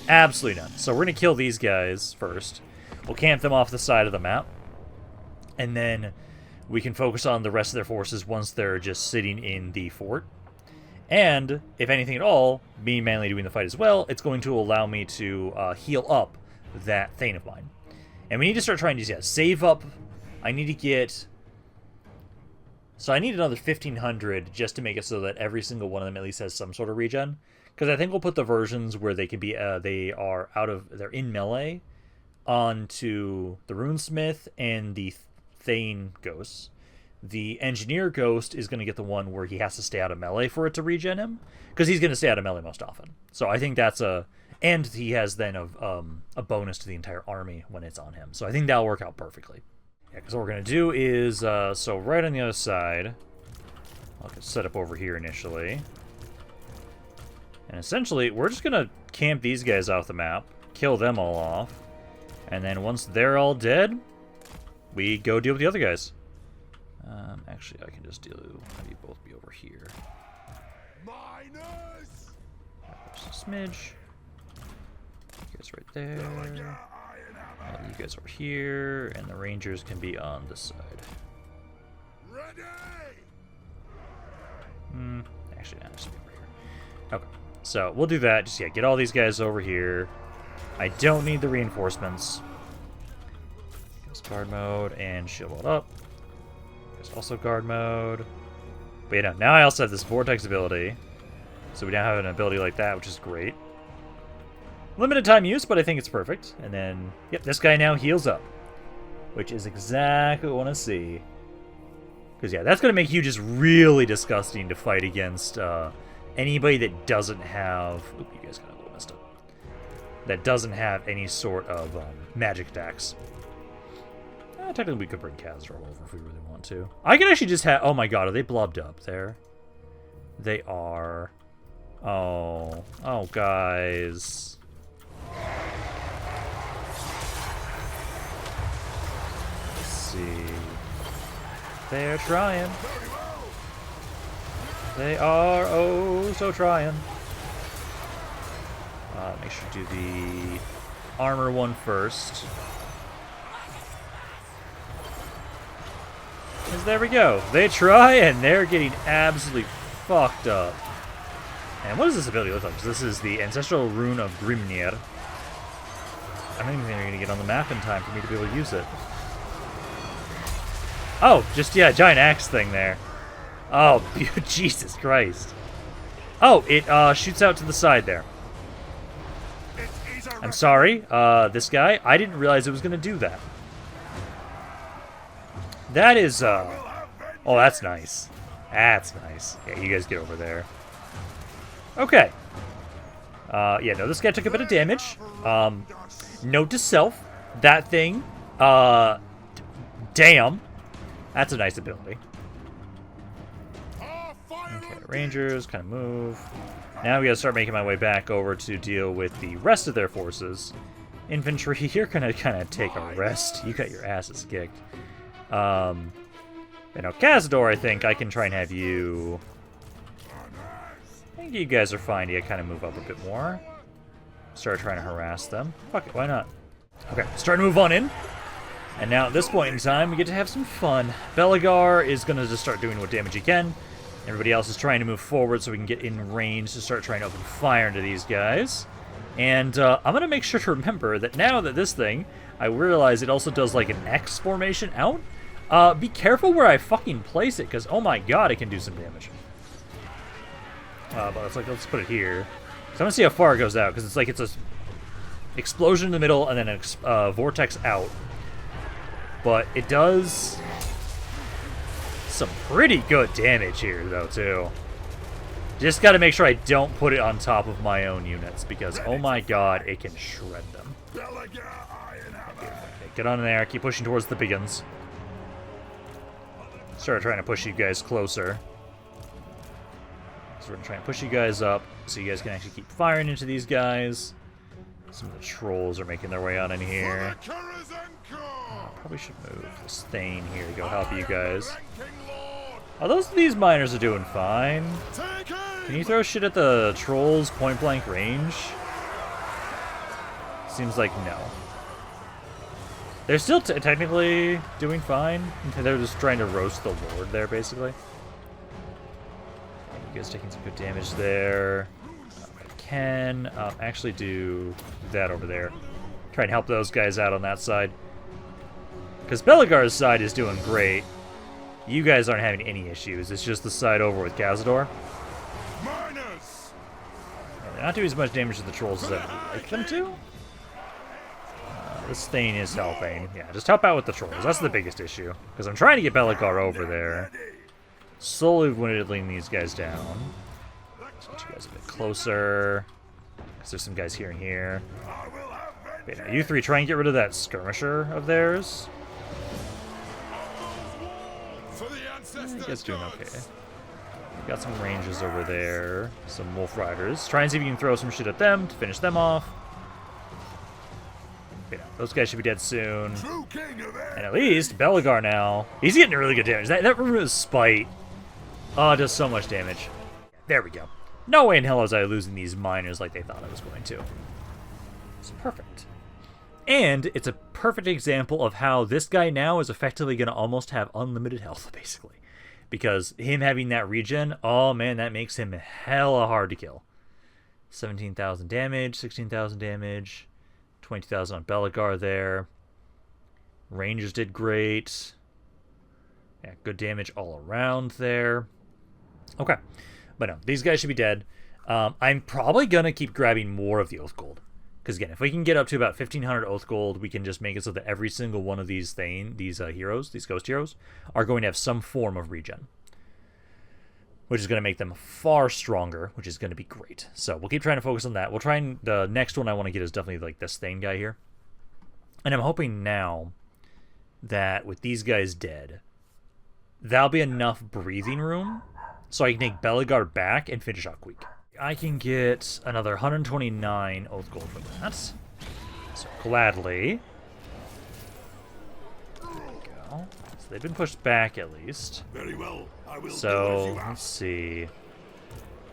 Absolutely none. So we're going to kill these guys first. We'll camp them off the side of the map. And then we can focus on the rest of their forces once they're just sitting in the fort. And, if anything at all, me mainly doing the fight as well, it's going to allow me to heal up that Thane of mine. And we need to start trying to save up. I need to get... So I need another 1,500 just to make it so that every single one of them at least has some sort of regen. Because I think we'll put the versions where they can be, they're in melee onto the Runesmith and the Thane Ghosts. The Engineer Ghost is going to get the one where he has to stay out of melee for it to regen him. Because he's going to stay out of melee most often. So I think that's a... And he has then a bonus to the entire army when it's on him. So I think that'll work out perfectly. Yeah, because what we're going to do is... so right on the other side... I'll get set up over here initially. And essentially, we're just going to camp these guys off the map. Kill them all off. And then once they're all dead, we go deal with the other guys. Actually, I can just have you both be over here. Miners! There's a smidge. You guys right there. You guys over here, and the Rangers can be on this side. Ready! Actually, no, just be over here. Okay, so we'll do that. Just get all these guys over here. I don't need the reinforcements. Just guard mode and shield wall up. There's also guard mode. But now I also have this Vortex ability. So we now have an ability like that, which is great. Limited time use, but I think it's perfect. And then, yep, this guy now heals up. Which is exactly what I want to see. Because, that's going to make you just really disgusting to fight against anybody that doesn't have... Oop, you guys got a little messed up. That doesn't have any sort of magic attacks. Technically, we could bring Khazar over if we really want to. I can actually just have... Oh my god, are they blobbed up there? They are... Oh, guys. Let's see. They're trying. They are so trying. Make sure to do the armor one first. There we go. They try, and they're getting absolutely fucked up. And what does this ability look like? This is the Ancestral Rune of Grimnir. I don't even think they're going to get on the map in time for me to be able to use it. Oh, just, giant axe thing there. Oh, Jesus Christ. Oh, it shoots out to the side there. I'm sorry, this guy. I didn't realize it was going to do that. That is, oh, that's nice. That's nice. Yeah, you guys get over there. Okay. No, this guy took a bit of damage. Note to self, that thing, damn. That's a nice ability. Okay, Rangers, kind of move. Now we gotta start making my way back over to deal with the rest of their forces. Infantry, you're gonna kind of take a rest. You got your asses kicked. Cazador, I think I can try and have you... I think you guys are fine to kind of move up a bit more. Start trying to harass them. Fuck it, why not? Okay, starting to move on in. And now at this point in time, we get to have some fun. Belegar is going to just start doing what damage he can. Everybody else is trying to move forward so we can get in range to start trying to open fire into these guys. And I'm going to make sure to remember that now that this thing, I realize it also does like an X formation out. Be careful where I fucking place it, because oh my god, it can do some damage. But let's put it here. So I want to see how far it goes out, because it's a explosion in the middle and then a vortex out. But it does some pretty good damage here, though, too. Just got to make sure I don't put it on top of my own units, because oh my god, it can shred them. Belegar Ironhammer. Okay, get on there, keep pushing towards the big guns. Start trying to push you guys closer. So we're going to try and push you guys up so you guys can actually keep firing into these guys. Some of the trolls are making their way on in here. Probably should move this Thane here to go help you guys. Oh, these miners are doing fine. Can you throw shit at the trolls point blank range? Seems like no. They're still technically doing fine. They're just trying to roast the Lord there, basically. You guys taking some good damage there. I can actually do that over there. Try and help those guys out on that side. Because Belegar's side is doing great. You guys aren't having any issues. It's just the side over with Cazador. They're not doing as much damage to the trolls as I'd like them to. This Thane is helping. Yeah, just help out with the trolls. That's the biggest issue. Because I'm trying to get Belegar over there. Slowly whittling these guys down. Let's get you guys a bit closer. Because there's some guys here and here. But yeah, you three try and get rid of that skirmisher of theirs. You guys doing okay. Got some ranges over there. Some wolf riders. Try and see if you can throw some shit at them to finish them off. Yeah, those guys should be dead soon. And at least Belegar now, he's getting really good damage. That room is spite. Oh, it does so much damage. There we go. No way in hell was I losing these miners like they thought I was going to. It's perfect. And it's a perfect example of how this guy now is effectively going to almost have unlimited health, basically. Because him having that regen, oh man, that makes him hella hard to kill. 17,000 damage, 16,000 damage, 20,000 on Belegar there. Rangers did great. Yeah, good damage all around there. Okay. But no, these guys should be dead. I'm probably going to keep grabbing more of the Oath Gold. Because again, if we can get up to about 1,500 Oath Gold, we can just make it so that every single one of these heroes, these ghost heroes, are going to have some form of regen. Which is going to make them far stronger, which is going to be great. So we'll keep trying to focus on that. We'll try and the next one I want to get is definitely like this Thane guy here. And I'm hoping now that with these guys dead, that'll be enough breathing room so I can take Belegar back and finish out Queek. I can get another 129 Oath Gold for that. So gladly. There we go. So they've been pushed back at least. Very well. I will So let's see.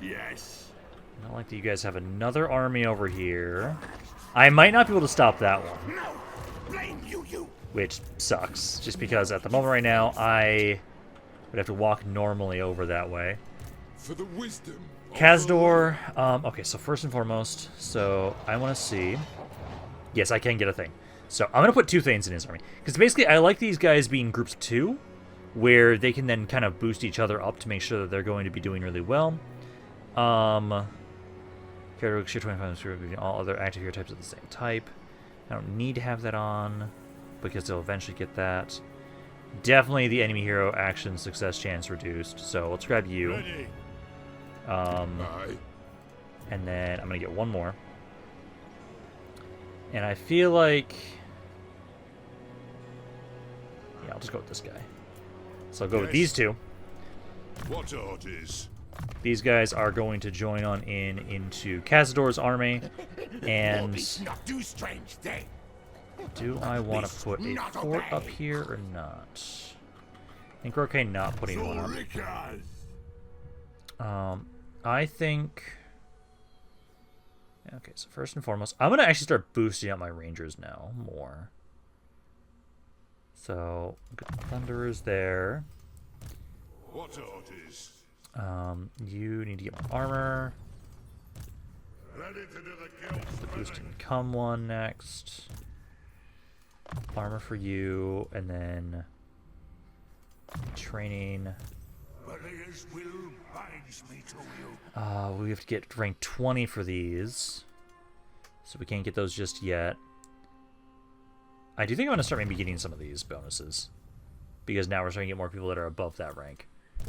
Yes. I like that you guys have another army over here. I might not be able to stop that one. No. Blame you. Which sucks. Just because at the moment right now I would have to walk normally over that way. For the wisdom. Cazador, okay, so first and foremost, so I want to see. Yes, I can get a thing. So I'm going to put two Thanes in his army. Because basically, I like these guys being groups of two, where they can then kind of boost each other up to make sure that they're going to be doing really well. Karag, share 25, all other active hero types of the same type. I don't need to have that on, because they'll eventually get that. Definitely the enemy hero action success chance reduced, so let's grab you. Ready. And then I'm going to get one more. And I feel like... yeah, I'll just go with this guy. So I'll go with these two. What orders? These guys are going to join on into Cazador's army. And Not do strange thing. do I want to put a fort up here or not? I think we're okay not putting one up. I think... okay, so first and foremost, I'm going to actually start boosting up my Rangers now more. So, good Thunderers there. What orders? You need to get more armor. Ready to do the kill The boost spinning. income one next. Armor for you, and then training. Belegar's will binds me to you. We have to get rank 20 for these, so we can't get those just yet. I do think I'm going to start maybe getting some of these bonuses, because now we're starting to get more people that are above that rank.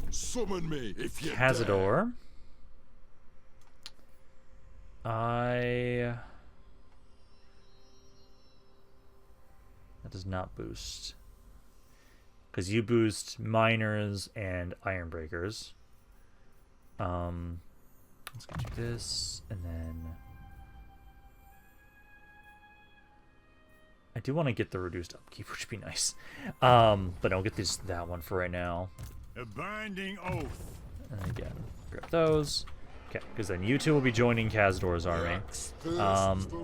Summon me if you Cazador. That does not boost. Because you boost miners and ironbreakers. Let's get you this, and then I do want to get the reduced upkeep, which would be nice. But I'll get that one for right now. A binding oath. And again, grab those. Okay, because then you two will be joining Cazador's army.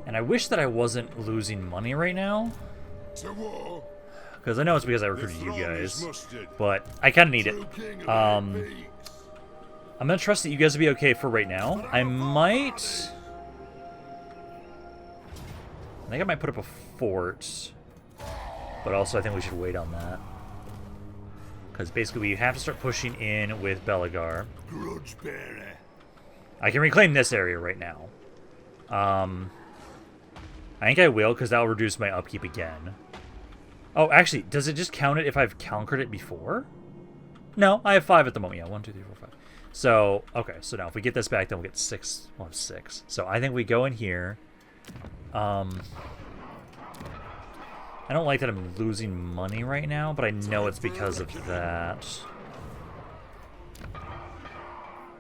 And I wish that I wasn't losing money right now, To war. because I know it's because I recruited you If wrong is guys, mustered, but I kind of need it. true king of Um, their peaks. I'm gonna trust that you guys will be okay for right now. I think I might put up a fort, but also I think we should wait on that, because basically we have to start pushing in with Belegar. Grudge bearer. I can reclaim this area right now. I think I will, because that will reduce my upkeep again. Oh, actually, does it just count it if I've conquered it before? No, I have 5 at the moment. Yeah, 1, 2, 3, 4, 5. So, okay, so now if we get this back, then we'll get 6. We'll have 6. So I think we go in here. I don't like that I'm losing money right now, but I know it's because of that.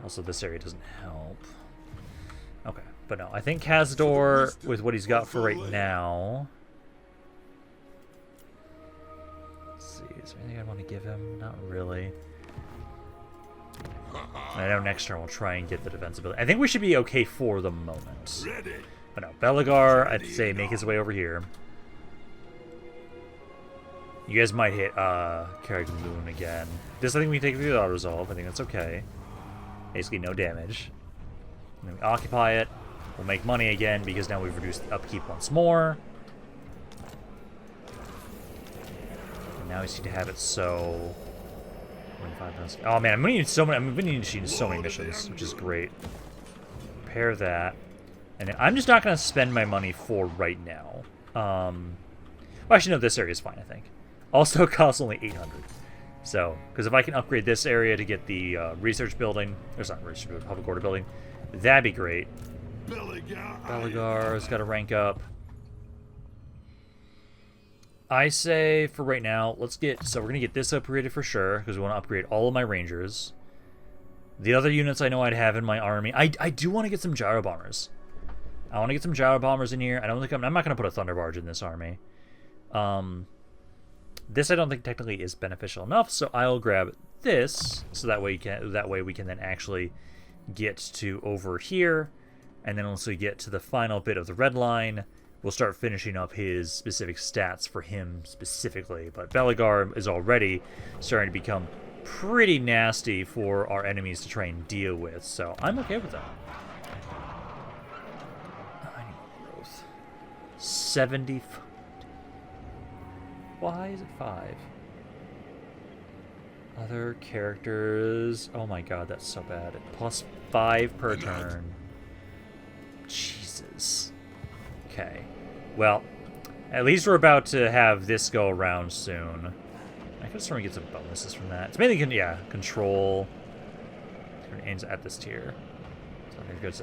Also, this area doesn't help. Okay, but no, I think Cazador, with what he's got for right now... Let's see, is there anything I want to give him? Not really. I know next turn we'll try and get the defensibility. I think we should be okay for the moment. Ready. But no, Belegar, I'd say make his way over here. You guys might hit Karag and Lhune again. This I think we can take through the auto-resolve. I think that's okay. Basically no damage. And then we occupy it. We'll make money again because now we've reduced the upkeep once more. And now we just need to have it so... 25 minutes. Oh man, I'm gonna need so many. I'm gonna need so many missions, which is great. Repair that, and I'm just not gonna spend my money for right now. Well, actually, no, this area is fine. I think. Also, it costs only 800. So, because if I can upgrade this area to get the research building, there's not research building, public order building, that'd be great. Belegar's got to rank up. I say for right now, let's get, so we're going to get this upgraded for sure, because we want to upgrade all of my rangers. The other units I know I'd have in my army, I do want to get some gyro bombers. I want to get some gyro bombers in here. I don't think I'm not going to put a thunder barge in this army. This I don't think technically is beneficial enough, so I'll grab this, so that way we can then actually get to over here, and then once we get to the final bit of the red line, we'll start finishing up his specific stats for him specifically. But Belegar is already starting to become pretty nasty for our enemies to try and deal with, so I'm okay with that. I need growth. 70. Why is it 5? Other characters. Oh my god, that's so bad. +5 per turn. Jesus. Okay. Well, at least we're about to have this go around soon. I could sort of get some bonuses from that. It's mainly, control. Aims at this tier.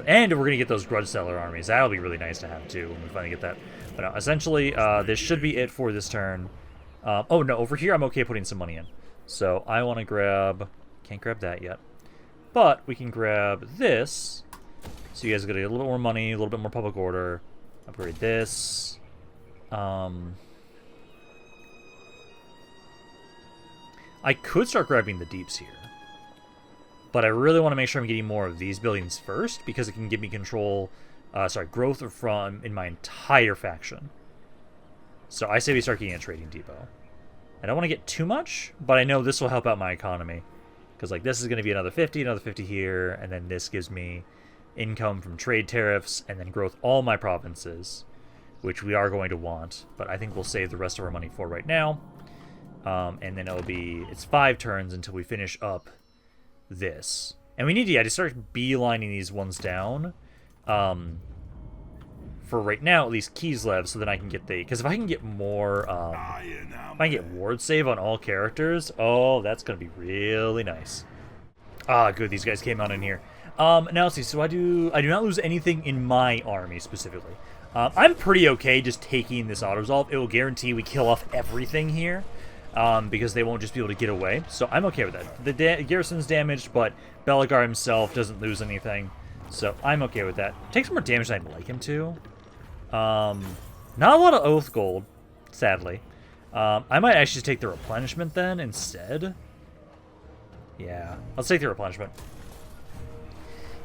And we're going to get those Grudge Seller armies. That'll be really nice to have, too, when we finally get that. But no, essentially, this should be it for this turn. Oh, no, over here I'm okay putting some money in. So I want to grab... Can't grab that yet. But we can grab this. So you guys are going to get a little bit more money, a little bit more public order. Upgrade this. I could start grabbing the deeps here. But I really want to make sure I'm getting more of these buildings first, because it can give me control, growth from in my entire faction. So I say we start getting a trading depot. I don't want to get too much, but I know this will help out my economy. Because, like, this is going to be another 50 here, and then this gives me income from trade tariffs, and then growth all my provinces, which we are going to want, but I think we'll save the rest of our money for right now. And then it's 5 turns until we finish up this. And we need to, yeah, to start beelining these ones down. For right now, at least Kislev, so then I can get because if I can get more, if I can get ward save on all characters, oh, that's going to be really nice. Ah, good, these guys came out in here. Now let's see, so I do not lose anything in my army specifically. I'm pretty okay just taking this auto-resolve. It will guarantee we kill off everything here, because they won't just be able to get away, so I'm okay with that. The garrison's damaged, but Belegar himself doesn't lose anything, so I'm okay with that. Takes more damage than I'd like him to. Not a lot of oath gold, sadly. I might actually just take the replenishment then instead. Yeah, let's take the replenishment.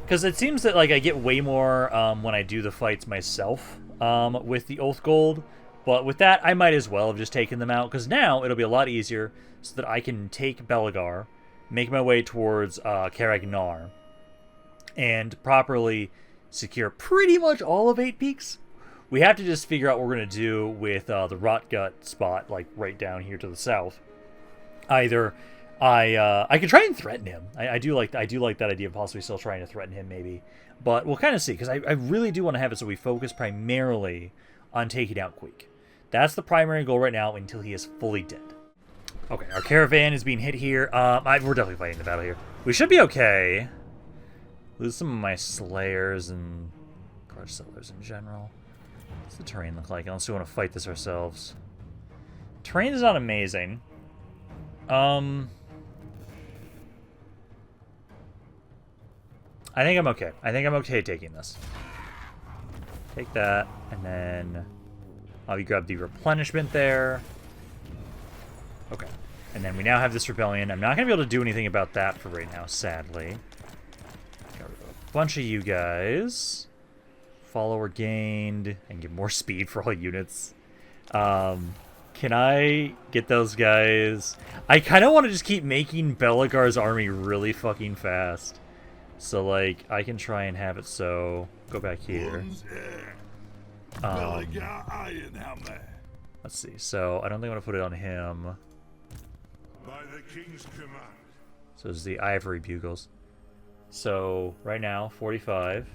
Because it seems that, like, I get way more when I do the fights myself with the oath gold. But with that, I might as well have just taken them out. Because now it'll be a lot easier so that I can take Belegar, make my way towards Karag, and properly secure pretty much all of 8 peaks. We have to just figure out what we're going to do with the Rotgut spot, like right down here to the south. Either I could try and threaten him. I do like that idea of possibly still trying to threaten him, maybe. But we'll kind of see, because I really do want to have it so we focus primarily on taking out Queek. That's the primary goal right now until he is fully dead. Okay, our caravan is being hit here. We're definitely fighting the battle here. We should be okay. Lose some of my slayers and grudge sellers in general. What's the terrain look like? Unless we want to fight this ourselves. Terrain is not amazing. I think I'm okay. I think I'm okay taking this. Take that, and then you grab the replenishment there. Okay. And then we now have this rebellion. I'm not going to be able to do anything about that for right now, sadly. Got rid of a bunch of you guys. Follower gained, and get more speed for all units. Can I get those guys? I kind of want to just keep making Belegar's army really fucking fast. So, like, I can try and have it so... Go back here. Belegar Ironhammer. Let's see. So, I don't think I want to put it on him. By the king's command. So, it's the Ivory Bugles. So, right now, 45.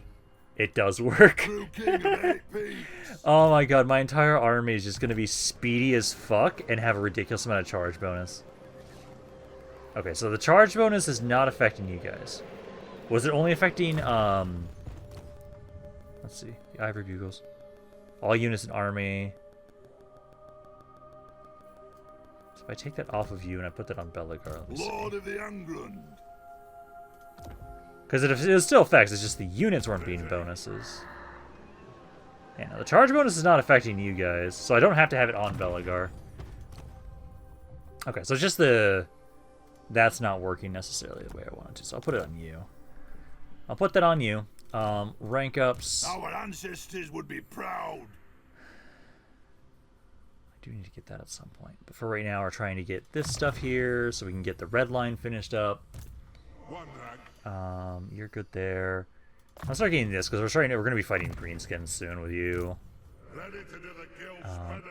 It does work. True king of 8 peaks. Oh my god, my entire army is just going to be speedy as fuck and have a ridiculous amount of charge bonus. Okay, so the charge bonus is not affecting you guys. Was it only affecting, let's see, the Ivory Bugles. All units in army. So if I take that off of you and I put that on Belegar, let me see. Lord of the Angrund. Because it still affects, it's just the units weren't being bonuses. Yeah, no, the charge bonus is not affecting you guys, so I don't have to have it on Belegar. Okay, so it's just that's not working necessarily the way I wanted to, so I'll put it on you. I'll put that on you. Rank ups. Our ancestors would be proud. I do need to get that at some point. But for right now, we're trying to get this stuff here so we can get the red line finished up. One rank. You're good there. I'll start getting this because we're going to be fighting greenskins soon with you. Ready to do the guild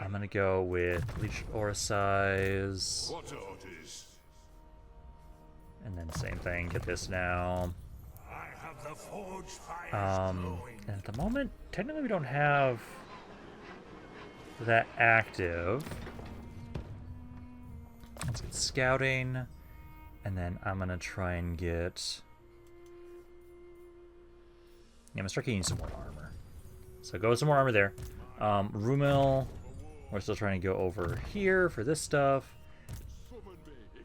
I'm going to go with Leech Aura Size. What orders? And then same thing, get this now. I have the forge fires glowing. And at the moment, technically we don't have that active. Let's get scouting. And then I'm going to try and get... Yeah, I'm going to start getting some more armor. So go with some more armor there. Rumil, we're still trying to go over here for this stuff.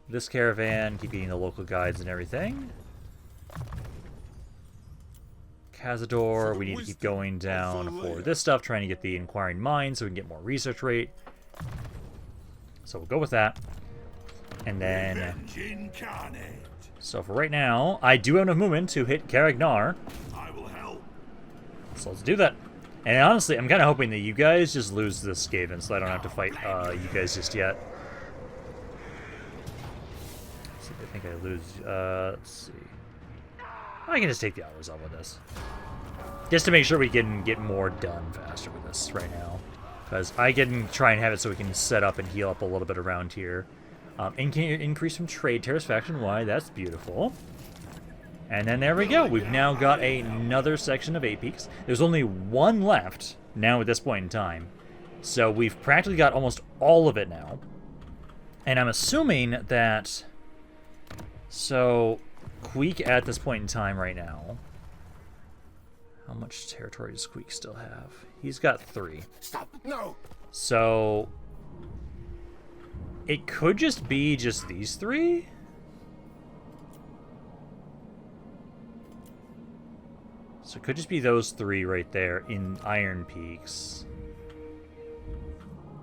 This caravan, keep getting the local guides and everything. Cazador, we need to keep going down for this stuff, trying to get the Inquiring Mind so we can get more research rate. So we'll go with that. And then... So for right now, I do have enough movement to hit Karag. I will help. So let's do that. And honestly, I'm kind of hoping that you guys just lose this Skaven so I don't have to fight you guys just yet. So see if I think I lose. Let's see. I can just take the hours off with this. Just to make sure we can get more done faster with this right now. Because I can try and have it so we can set up and heal up a little bit around here. And can increase from trade terrace faction wide. That's beautiful. And then there we go. We've now got another section of 8 peaks. There's only one left now at this point in time. So we've practically got almost all of it now. And I'm assuming that... So, Queek at this point in time right now... How much territory does Queek still have? He's got 3. Stop! No! So... It could just be just these 3? So it could just be those 3 right there in Iron Peaks.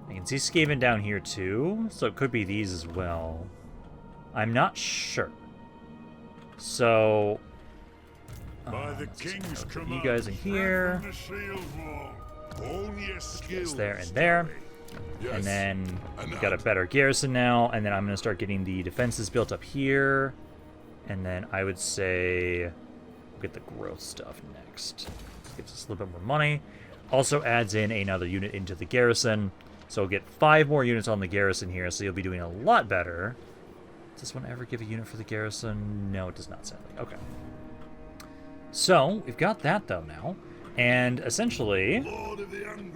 I can see Skaven down here too, so it could be these as well. I'm not sure. So... By the king's command, you guys in here. It's there and there. Yes. And then we've got a better garrison now, and then I'm going to start getting the defenses built up here. And then I would say we'll get the growth stuff next. Gives us a little bit more money. Also adds in another unit into the garrison. So we'll get 5 more units on the garrison here, so you'll be doing a lot better. Does this one ever give a unit for the garrison? No, it does not, sadly. Okay. So, we've got that, though, now. And, essentially,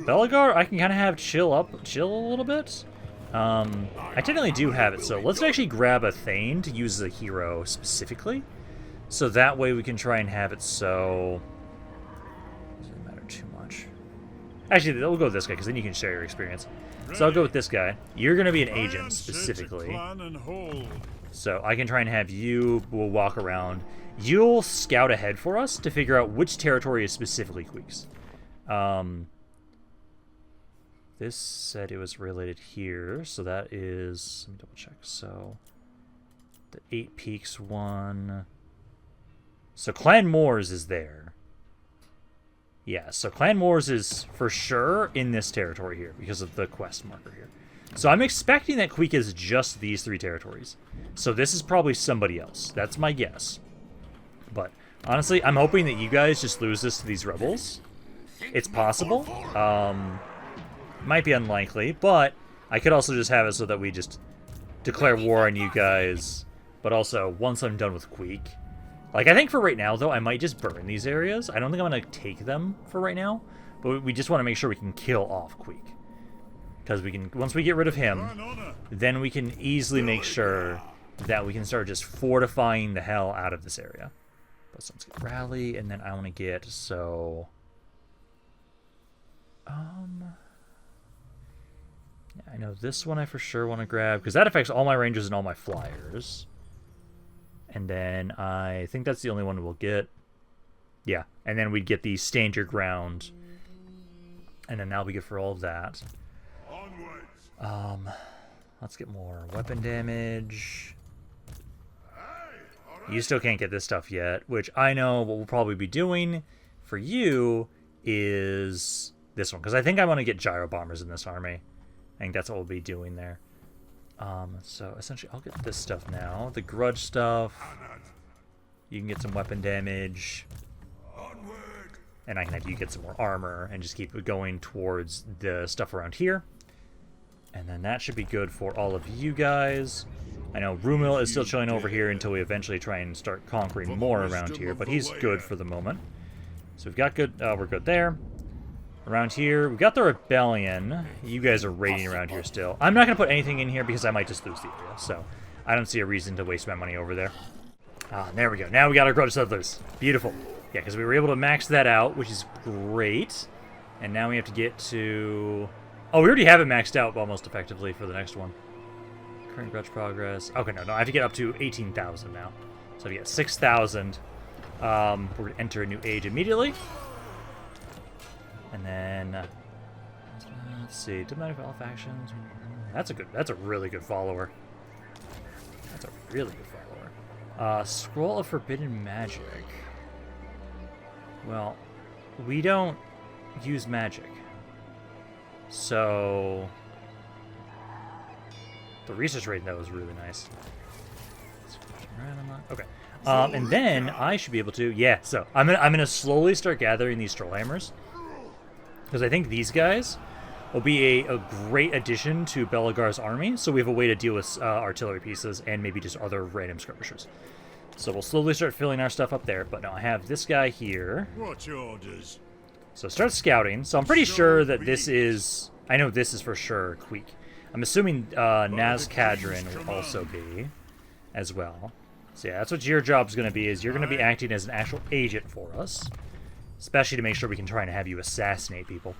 Belegar, I can kind of have chill a little bit. I technically do have it, so let's actually grab a Thane to use as a hero specifically. So that way we can try and have it so... Doesn't matter too much. Actually, we'll go with this guy, because then you can share your experience. So I'll go with this guy. You're going to be an agent, specifically. So I can try and have you, we'll walk around. You'll scout ahead for us to figure out which territory is specifically Queek's. This said it was related here, so that is... Let me double check. So, the 8 Peaks one... So Clan Moors is there. Yeah, so Clan Moors is for sure in this territory here, because of the quest marker here. So I'm expecting that Queek is just these 3 territories. So this is probably somebody else. That's my guess. But honestly, I'm hoping that you guys just lose this to these rebels. It's possible. Might be unlikely, but I could also just have it so that we just declare war on you guys. But also, once I'm done with Queek... Like, I think for right now, though, I might just burn these areas. I don't think I'm going to take them for right now. But we just want to make sure we can kill off Queek. Because we can, once we get rid of him, then we can easily make sure that we can start just fortifying the hell out of this area. But so let's get rally, and then I want to get, so... Yeah, I know this one I for sure want to grab, because that affects all my rangers and all my flyers. And then I think that's the only one we'll get. Yeah, and then we'd get the stand your ground. And then that'll be good for all of that. Let's get more weapon damage. You still can't get this stuff yet, which I know what we'll probably be doing for you is this one, because I think I want to get gyro bombers in this army. I think that's what we'll be doing there. So essentially, I'll get this stuff now. The grudge stuff. You can get some weapon damage. And I can have you get some more armor and just keep going towards the stuff around here. And then that should be good for all of you guys. I know Rumil is still chilling over here until we eventually try and start conquering more around here, but he's good for the moment. So we've got good, we're good there. Around here, we've got the Rebellion. You guys are raiding around here still. I'm not going to put anything in here because I might just lose the area, so I don't see a reason to waste my money over there. There we go. Now we got our Grudge Settlers. Beautiful. Yeah, because we were able to max that out, which is great. And now we have to get to... Oh, we already have it maxed out almost effectively for the next one. Current Grudge progress. Okay, no, I have to get up to 18,000 now. So to get 6,000, we're going to enter a new age immediately. And then, let's see, diplomatic for all factions. That's a really good follower. That's a really good follower. Scroll of Forbidden Magic. Well, we don't use magic. So, the research rate, though, is really nice. Let's Okay. And then I should be able to... Yeah, so I'm gonna slowly start gathering these Trollhammers. Because I think these guys will be a great addition to Belegar's army. So we have a way to deal with artillery pieces and maybe just other random skirmishers. So we'll slowly start filling our stuff up there. But no, I have this guy here. What's orders? So start scouting. So I'm pretty sure that this is... I know this is for sure Queek. I'm assuming Nazcadron will also be as well. So yeah, that's what your job's going to be, is you're going to be acting as an actual agent for us. Especially to make sure we can try and have you assassinate people.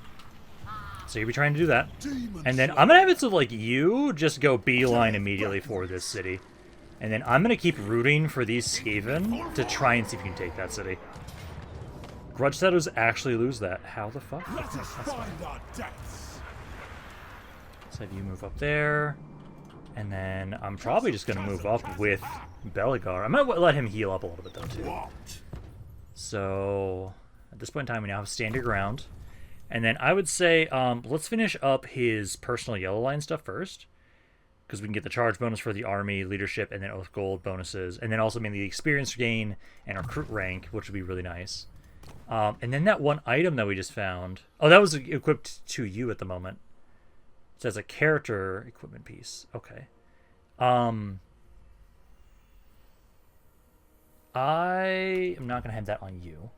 So you'll be trying to do that. And then I'm going to have it so, like, you just go beeline immediately for this city. And then I'm going to keep rooting for these Skaven to try and see if you can take that city. Grudge Setters actually lose that. How the fuck? That's fine. Let's have you move up there. And then I'm probably just going to move up with Belegar. I'm going to let him heal up a little bit, though, too. So... At this point in time, we now have stand your ground. And then I would say, let's finish up his personal yellow line stuff first. Because we can get the charge bonus for the army, leadership, and then oath gold bonuses. And then also mainly the experience gain and recruit rank, which would be really nice. And then that one item that we just found. Oh, that was equipped to you at the moment. It says a character equipment piece. Okay. I am not going to have that on you.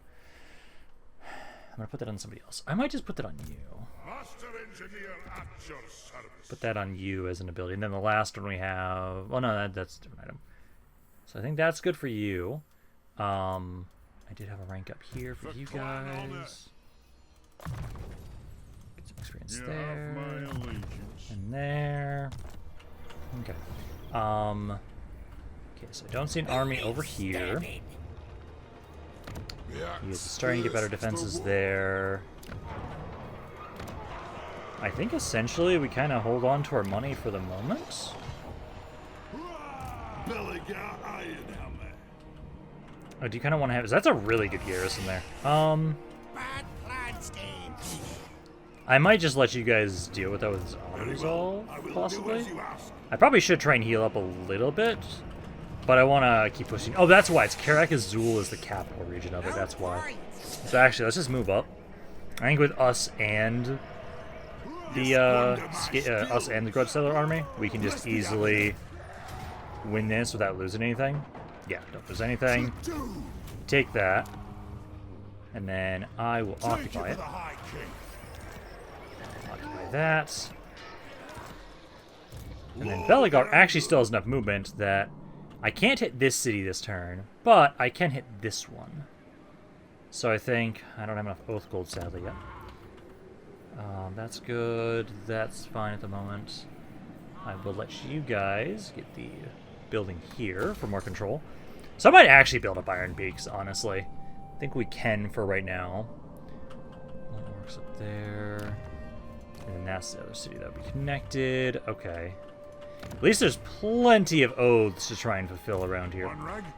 I'm going to put that on somebody else. I might just put that on you. Master engineer at your service. Put that on you as an ability. And then the last one we have... Well, no, that's a different item. So I think that's good for you. I did have a rank up here for you guys. Get some experience there. And there. Okay. Okay, so I don't see an army over here. He is starting to get better defenses there. I think essentially we kind of hold on to our money for the moment. Belegar Ironhammer. Oh, do you kind of want to have... That's a really good garrison there. Bad plan, Steve. I might just let you guys deal with that with his auto-resolve, possibly. I probably should try and heal up a little bit. But I want to keep pushing. Oh, that's why. It's Karag Azul is the capital region of it. That's why. So actually, let's just move up. I think with us and the Grudge Settler army, we can just easily win this without losing anything. Yeah, don't lose anything. Take that. And then I will occupy it. Occupy that. And then Belegar actually still has enough movement that I can't hit this city this turn, but I can hit this one. So I think I don't have enough oath gold, sadly, yet. That's good. That's fine at the moment. I will let you guys get the building here for more control. So I might actually build up Iron Peaks, honestly. I think we can for right now. That works up there. And then that's the other city that will be connected. Okay. At least there's plenty of oaths to try and fulfill around here.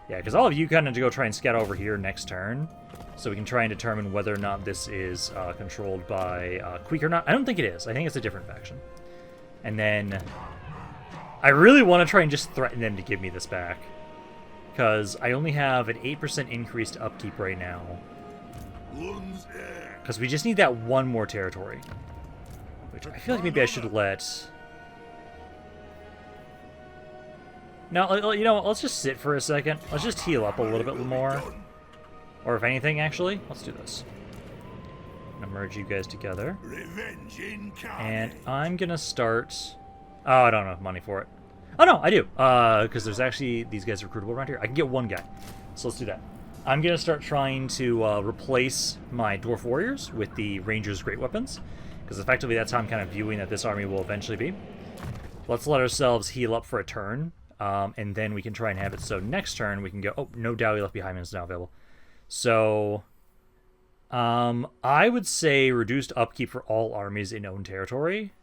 Yeah, because all of you kind of go try and scout over here next turn. So we can try and determine whether or not this is controlled by Queek or not. I don't think it is. I think it's a different faction. And then I really want to try and just threaten them to give me this back. Because I only have an 8% increased upkeep right now. Because we just need that one more territory. Which I feel like maybe I should let... No, you know what? Let's just sit for a second. Let's just heal up a little bit more. Or if anything, actually, let's do this. I'm gonna merge you guys together. And I'm gonna start... Oh, I don't have money for it. Oh, no, I do. Because there's actually these guys recruitable around here. I can get one guy. So let's do that. I'm gonna start trying to replace my Dwarf Warriors with the Rangers' Great Weapons. Because effectively that's how I'm kind of viewing that this army will eventually be. Let's let ourselves heal up for a turn. And then we can try and have it so next turn we can go... Oh, no Dowie Left Behind is now available. So, I would say reduced upkeep for all armies in own territory.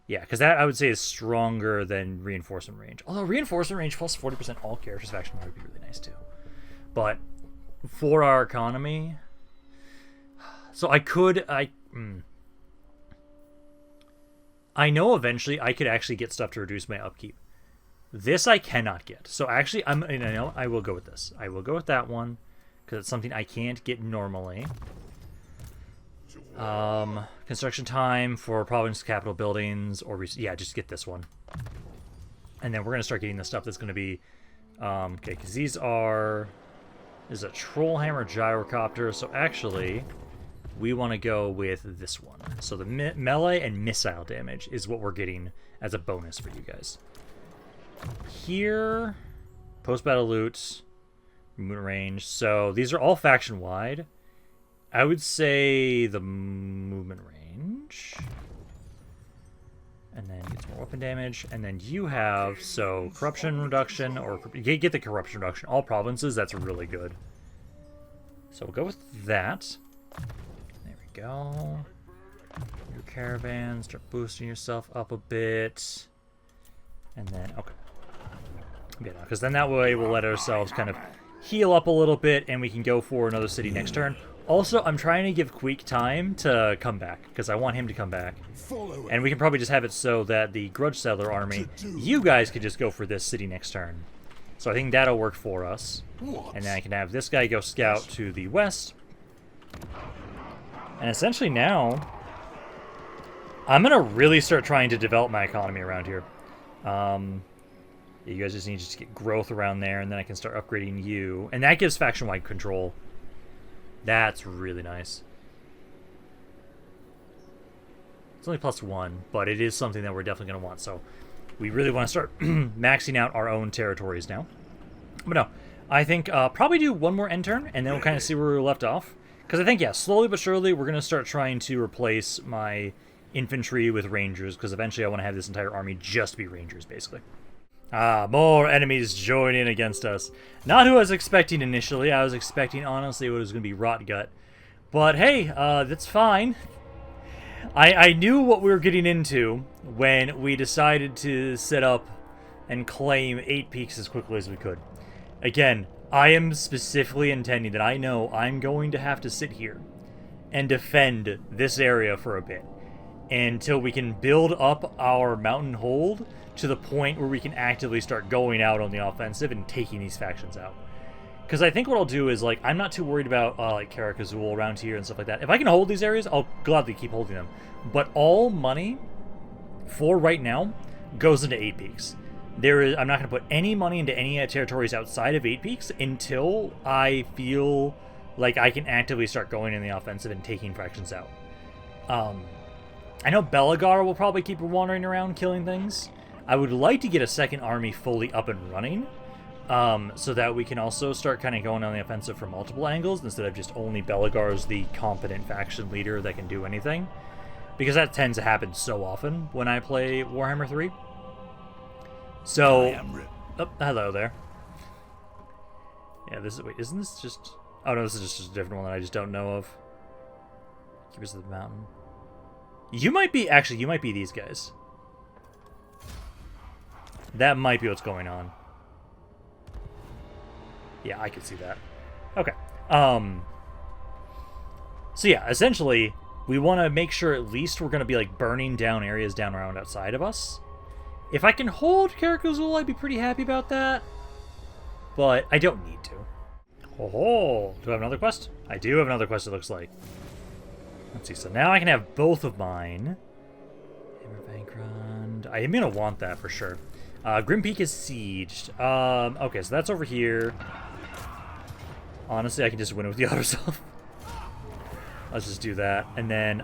Yeah, because that I would say is stronger than reinforcement range. Although reinforcement range plus 40% all characters faction would be really nice too. But for our economy... So I could... I know eventually I could actually get stuff to reduce my upkeep. This I cannot get. So actually, I will go with this. I will go with that one because it's something I can't get normally. Construction time for province capital buildings, or yeah, just get this one. And then we're gonna start getting the stuff that's gonna be, okay, because these are, this is a troll hammer gyrocopter. So actually, we want to go with this one. So the melee and missile damage is what we're getting as a bonus for you guys. Here, post-battle loot, movement range. So these are all faction-wide. I would say the movement range. And then get some more weapon damage. And then you have, so, corruption reduction, or you get the corruption reduction. All provinces, that's really good. So we'll go with that. There we go. Your caravans, start boosting yourself up a bit. And then, okay. Yeah, because then that way we'll let ourselves kind of heal up a little bit, and we can go for another city next turn. Also, I'm trying to give Queek time to come back, because I want him to come back. And we can probably just have it so that the Grudge Settler army, you guys could just go for this city next turn. So I think that'll work for us. And then I can have this guy go scout to the west. And essentially now, I'm going to really start trying to develop my economy around here. You guys just need to get growth around there, and then I can start upgrading you. And that gives faction-wide control. That's really nice. It's only +1, but it is something that we're definitely going to want. So we really want to start maxing out our own territories now. But no, I think probably do one more end turn, and then we'll kind of see where we left off. Because I think, yeah, slowly but surely, we're going to start trying to replace my infantry with rangers, because eventually I want to have this entire army just be rangers, basically. More enemies join in against us. Not who I was expecting initially. I was expecting, honestly, it was going to be Rotgut. But hey, that's fine. I knew what we were getting into when we decided to set up and claim 8 peaks as quickly as we could. Again, I am specifically intending that I know I'm going to have to sit here and defend this area for a bit until we can build up our mountain hold to the point where we can actively start going out on the offensive and taking these factions out. Because I think what I'll do is, like, I'm not too worried about, like, Karag around here and stuff like that. If I can hold these areas, I'll gladly keep holding them. But all money for right now goes into 8 peaks. I'm not going to put any money into any territories outside of 8 peaks until I feel like I can actively start going in the offensive and taking factions out. I know Belegar will probably keep wandering around killing things. I would like to get a second army fully up and running, so that we can also start kind of going on the offensive from multiple angles instead of just only Belegar's the competent faction leader that can do anything. Because that tends to happen so often when I play Warhammer 3. So, oh, hello there. Yeah, wait, isn't this just... Oh no, this is just a different one that I just don't know of. Keepers of the Mountain. You might be these guys. That might be what's going on. Yeah, I could see that. Okay. So yeah, essentially, we want to make sure at least we're going to be, like, burning down areas down around outside of us. If I can hold Karag, I'd be pretty happy about that. But I don't need to. Oh, do I have another quest? I do have another quest, it looks like. Let's see, so now I can have both of mine. I am going to want that for sure. Grim Peak is sieged. Okay, so that's over here. Honestly, I can just win it with the auto self. Let's just do that. And then,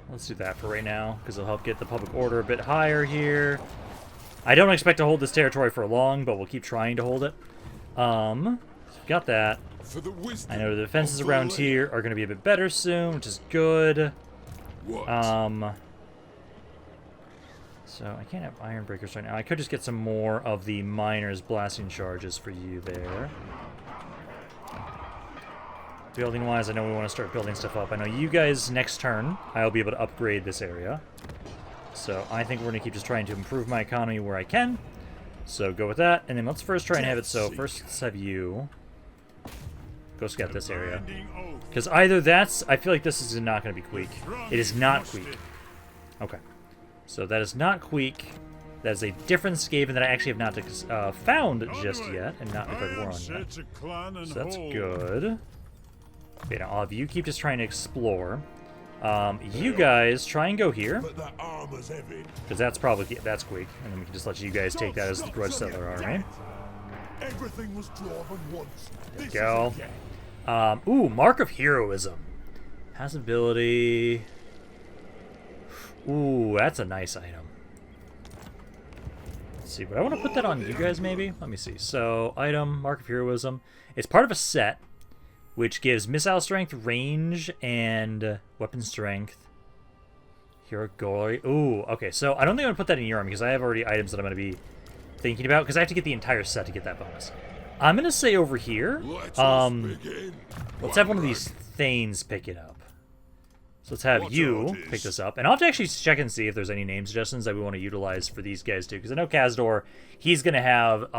let's do that for right now, because it'll help get the public order a bit higher here. I don't expect to hold this territory for long, but we'll keep trying to hold it. Got that. I know the defenses around here are going to be a bit better soon, which is good. So I can't have iron breakers right now. I could just get some more of the miners blasting charges for you there. Building wise, I know we want to start building stuff up. I know you guys next turn I'll be able to upgrade this area. So I think we're going to keep just trying to improve my economy where I can. So go with that, and then let's first try and have it so first let's have you go scout this area. Because either I feel like this is not going to be Queek. It is not Queek. Okay. So that is not Queek. That is a different Skaven that I actually have not found just yet, and not declared war on yet. So that's good. Okay, now all of you keep just trying to explore. You guys try and go here, because that's probably that's Queek, and then we can just let you guys take that as the Grudge Settler army. Everything was drawn once. There we go. Ooh, Mark of Heroism. Has ability. Ooh, that's a nice item. Let's see, but I want to put that on you guys maybe? Let me see. So, item, Mark of Heroism. It's part of a set, which gives missile strength, range, and weapon strength. Hero glory. Ooh, okay. So, I don't think I'm going to put that in your army, because I have already items that I'm going to be thinking about, because I have to get the entire set to get that bonus. I'm going to say over here, let's have one of these Thanes pick it up. So let's have you pick this up. And I'll have to actually check and see if there's any name suggestions that we want to utilize for these guys too. Because I know Kazdor, he's going to have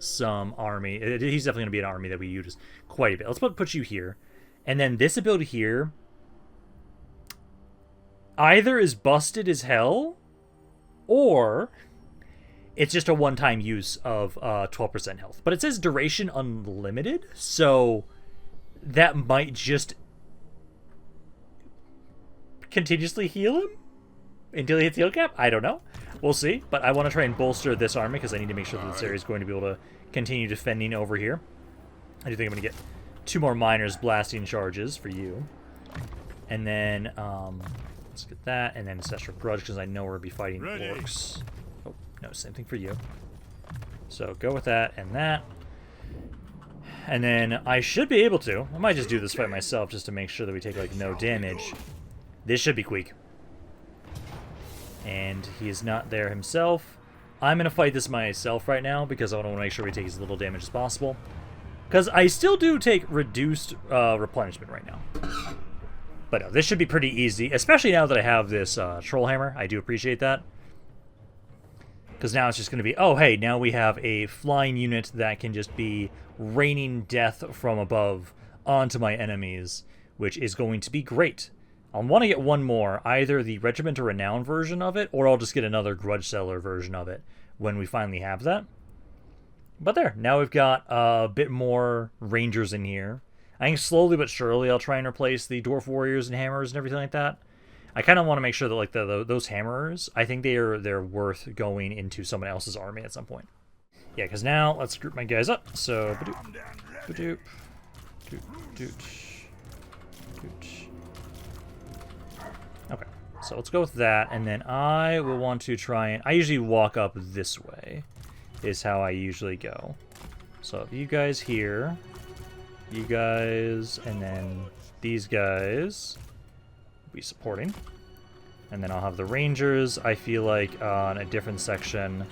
some army. He's definitely going to be an army that we use quite a bit. Let's put you here. And then this ability here either is busted as hell, or it's just a one-time use of 12% health. But it says duration unlimited, so that might just continuously heal him until he hits heal cap? I don't know. We'll see. But I want to try and bolster this army because I need to make sure that this area is going to be able to continue defending over here. I do think I'm going to get 2 more miners blasting charges for you. And then, let's get that. And then Ancestral Grudge because I know we're going to be fighting orcs. Oh, no, same thing for you. So go with that and that. And then I should be able to. I might just do this fight myself just to make sure that we take, like, no damage. This should be Queek. And he is not there himself. I'm going to fight this myself right now because I want to make sure we take as little damage as possible. Because I still do take reduced replenishment right now. But no, this should be pretty easy, especially now that I have this Troll Hammer. I do appreciate that. Because now it's just going to be, oh, hey, now we have a flying unit that can just be raining death from above onto my enemies, which is going to be great. I'll want to get one more, either the Regiment of Renown version of it, or I'll just get another Grudge Settler version of it when we finally have that. But there, now we've got a bit more Rangers in here. I think slowly but surely I'll try and replace the Dwarf Warriors and Hammers and everything like that. I kind of want to make sure that like those Hammerers, I think they're worth going into someone else's army at some point. Yeah, because now let's group my guys up. So, badoop, badoop, okay, so let's go with that, and then I will want to try and... I usually walk up this way, is how I usually go. So you guys here, you guys, and then these guys will be supporting. And then I'll have the Rangers, I feel like, on a different section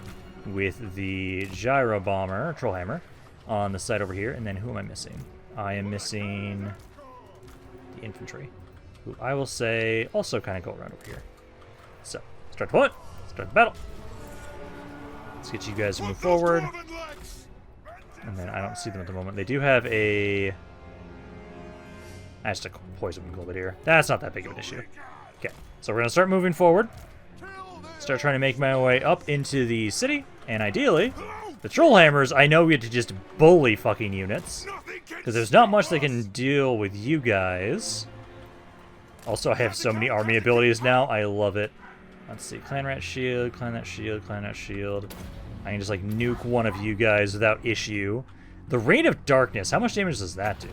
with the Gyro Bomber, Trollhammer, on the side over here. And then who am I missing? I am missing the Infantry, who I will say also kind of go around over here. So, start the bullet, start the battle. Let's get you guys to move forward. And then I don't see them at the moment. They do have a... I just took poison a little bit here. That's not that big of an issue. Okay, so we're going to start moving forward. Start trying to make my way up into the city. And ideally, the Trollhammers, I know we have to just bully fucking units. Because there's not much that can deal with you guys. Also, I have so many army abilities now. I love it. Let's see. Clan Rat Shield, Clan Rat Shield, Clan Rat Shield. I can just, like, nuke one of you guys without issue. The Reign of Darkness, how much damage does that do?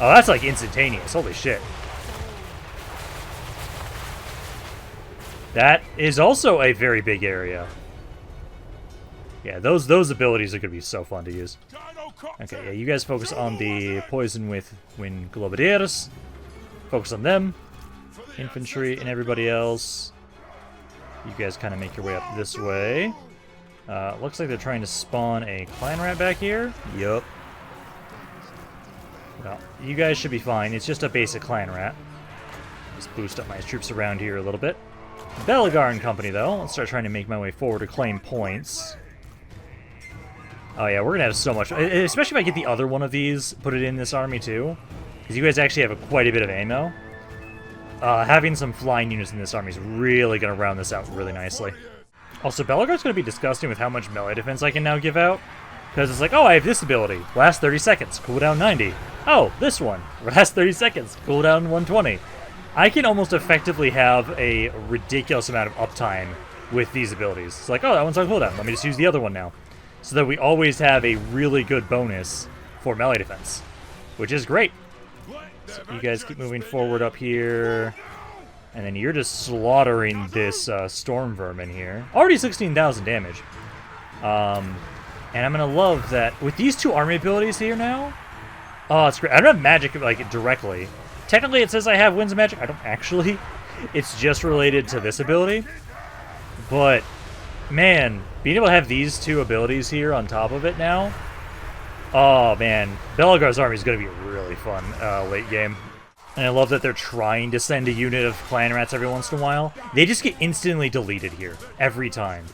Oh, that's, like, instantaneous. Holy shit. That is also a very big area. Yeah, those abilities are going to be so fun to use. Okay, yeah, you guys focus on the Poison with Wind Globadiers. Focus on them. Infantry and everybody else. You guys kind of make your way up this way. Looks like they're trying to spawn a Clan Rat back here. Yup. Well, you guys should be fine. It's just a basic Clan Rat. Just boost up my troops around here a little bit. Belegar and company, though. Let's start trying to make my way forward to claim points. Oh yeah, we're gonna have so much, especially if I get the other one of these, put it in this army too. because you guys actually have quite a bit of ammo. Having some flying units in this army is really going to round this out really nicely. Also, Belegar's going to be disgusting with how much melee defense I can now give out. Because it's like, oh, I have this ability. Last 30 seconds, cooldown 90. Oh, this one. Last 30 seconds, cooldown 120. I can almost effectively have a ridiculous amount of uptime with these abilities. It's like, oh, that one's on cooldown. Let me just use the other one now. So that we always have a really good bonus for melee defense. Which is great. So you guys keep moving forward up here. And then you're just slaughtering this storm vermin here. Already 16,000 damage. And I'm going to love that with these two army abilities here now. Oh, it's great. I don't have magic like directly. Technically, it says I have winds of magic. I don't actually. It's just related to this ability. But, man, being able to have these two abilities here on top of it now. Oh, man. Belegar's army is going to be really fun late game. And I love that they're trying to send a unit of clan rats every once in a while. They just get instantly deleted here. Every time.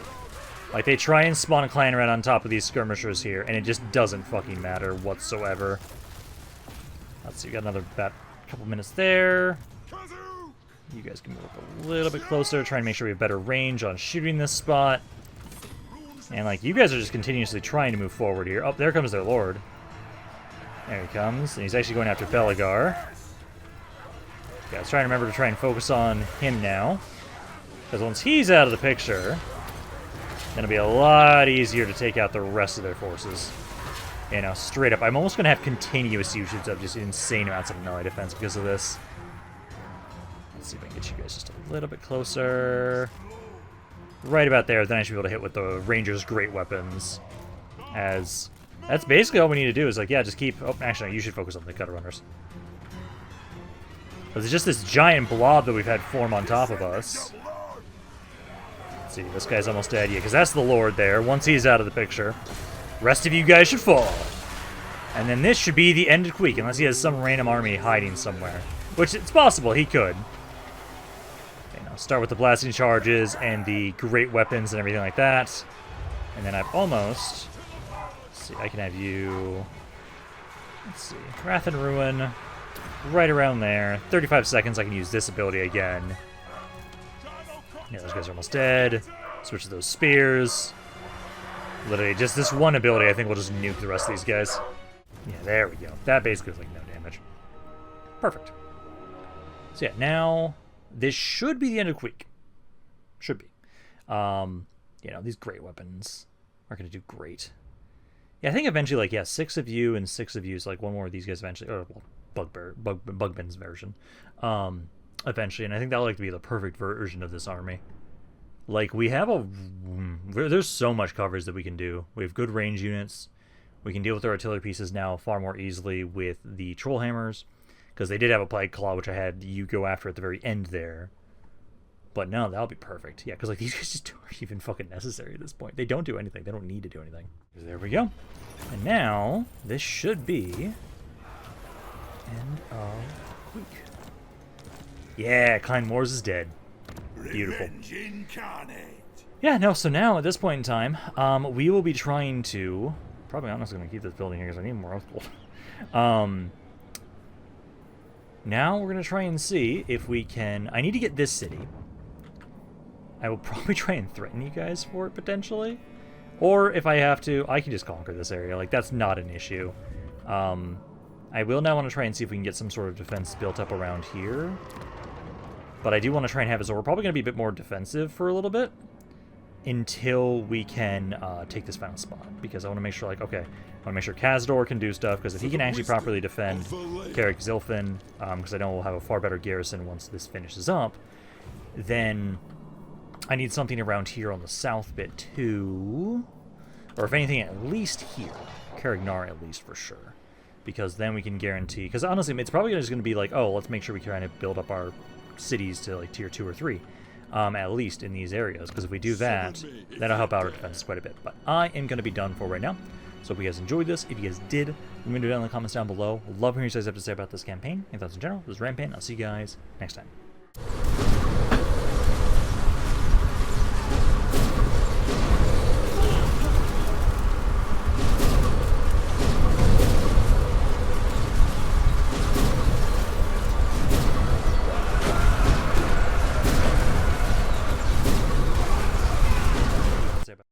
Like, they try and spawn a clan rat on top of these skirmishers here, and it just doesn't fucking matter whatsoever. Let's see, we got another couple minutes there. You guys can move up a little bit closer, try and make sure we have better range on shooting this spot. And, like, you guys are just continuously trying to move forward here. Oh, there comes their lord. There he comes, and he's actually going after Belegar. Yeah, let's try and remember to try and focus on him now. Because once he's out of the picture, it's going to be a lot easier to take out the rest of their forces. You know, straight up. I'm almost going to have continuous usage of just insane amounts of melee defense because of this. Let's see if I can get you guys just a little bit closer. Right about there, then I should be able to hit with the Ranger's great weapons. As that's basically all we need to do is, like, yeah, just keep... Oh, actually, no, you should focus on the cutter runners. Because it's just this giant blob that we've had form on top of us. Let's see, this guy's almost dead. Yeah, because that's the Lord there. Once he's out of the picture, rest of you guys should fall. And then this should be the end of Queek, unless he has some random army hiding somewhere. Which, it's possible, he could. Okay, now start with the blasting charges and the great weapons and everything like that. And then I've almost... Let's see, I can have you... Let's see, Wrath and Ruin... Right around there. 35 seconds, I can use this ability again. Yeah, those guys are almost dead. Switch to those spears. Literally, just this one ability, I think, will just nuke the rest of these guys. Yeah, there we go. That basically is like no damage. Perfect. So yeah, now this should be the end of Queek. Should be. You know, these great weapons are going to do great. Yeah, I think eventually, like, yeah, 6 of you and 6 of you is like one more of these guys eventually. Or, well, Bugbin's version. Eventually, and I think that'll like to be the perfect version of this army. Like, we have there's so much coverage that we can do. We have good range units. We can deal with our artillery pieces now far more easily with the troll hammers, because they did have a plague claw, which I had you go after at the very end there. But no, that'll be perfect. Yeah, because like these guys just aren't even fucking necessary at this point. They don't do anything. They don't need to do anything. There we go. And now this should be end of Queek. Yeah, Clan Moors is dead. Beautiful. Yeah, no, so now at this point in time, we will be trying to... Probably I'm not going to keep this building here because I need more oath gold. Now we're going to try and see if we can... I need to get this city. I will probably try and threaten you guys for it, potentially. Or if I have to, I can just conquer this area. Like, that's not an issue. I will now want to try and see if we can get some sort of defense built up around here. But I do want to try and have it so we're probably going to be a bit more defensive for a little bit until we can take this final spot. Because I want to make sure, like, okay, I want to make sure Kazdor can do stuff, because if he can actually properly defend Karag Zilfin, because I know we'll have a far better garrison once this finishes up, then I need something around here on the south bit too. Or if anything, at least here. Karagnar at least for sure. Because then we can guarantee... Because honestly, it's probably just going to be like, oh, let's make sure we try to build up our cities to like tier 2 or 3. At least in these areas. Because if we do that, that'll help out our defenses quite a bit. But I am going to be done for right now. So if you guys enjoyed this, if you guys did, let me know down in the comments down below. Love hearing what you guys have to say about this campaign and thoughts in general. This is Rampaned. I'll see you guys next time.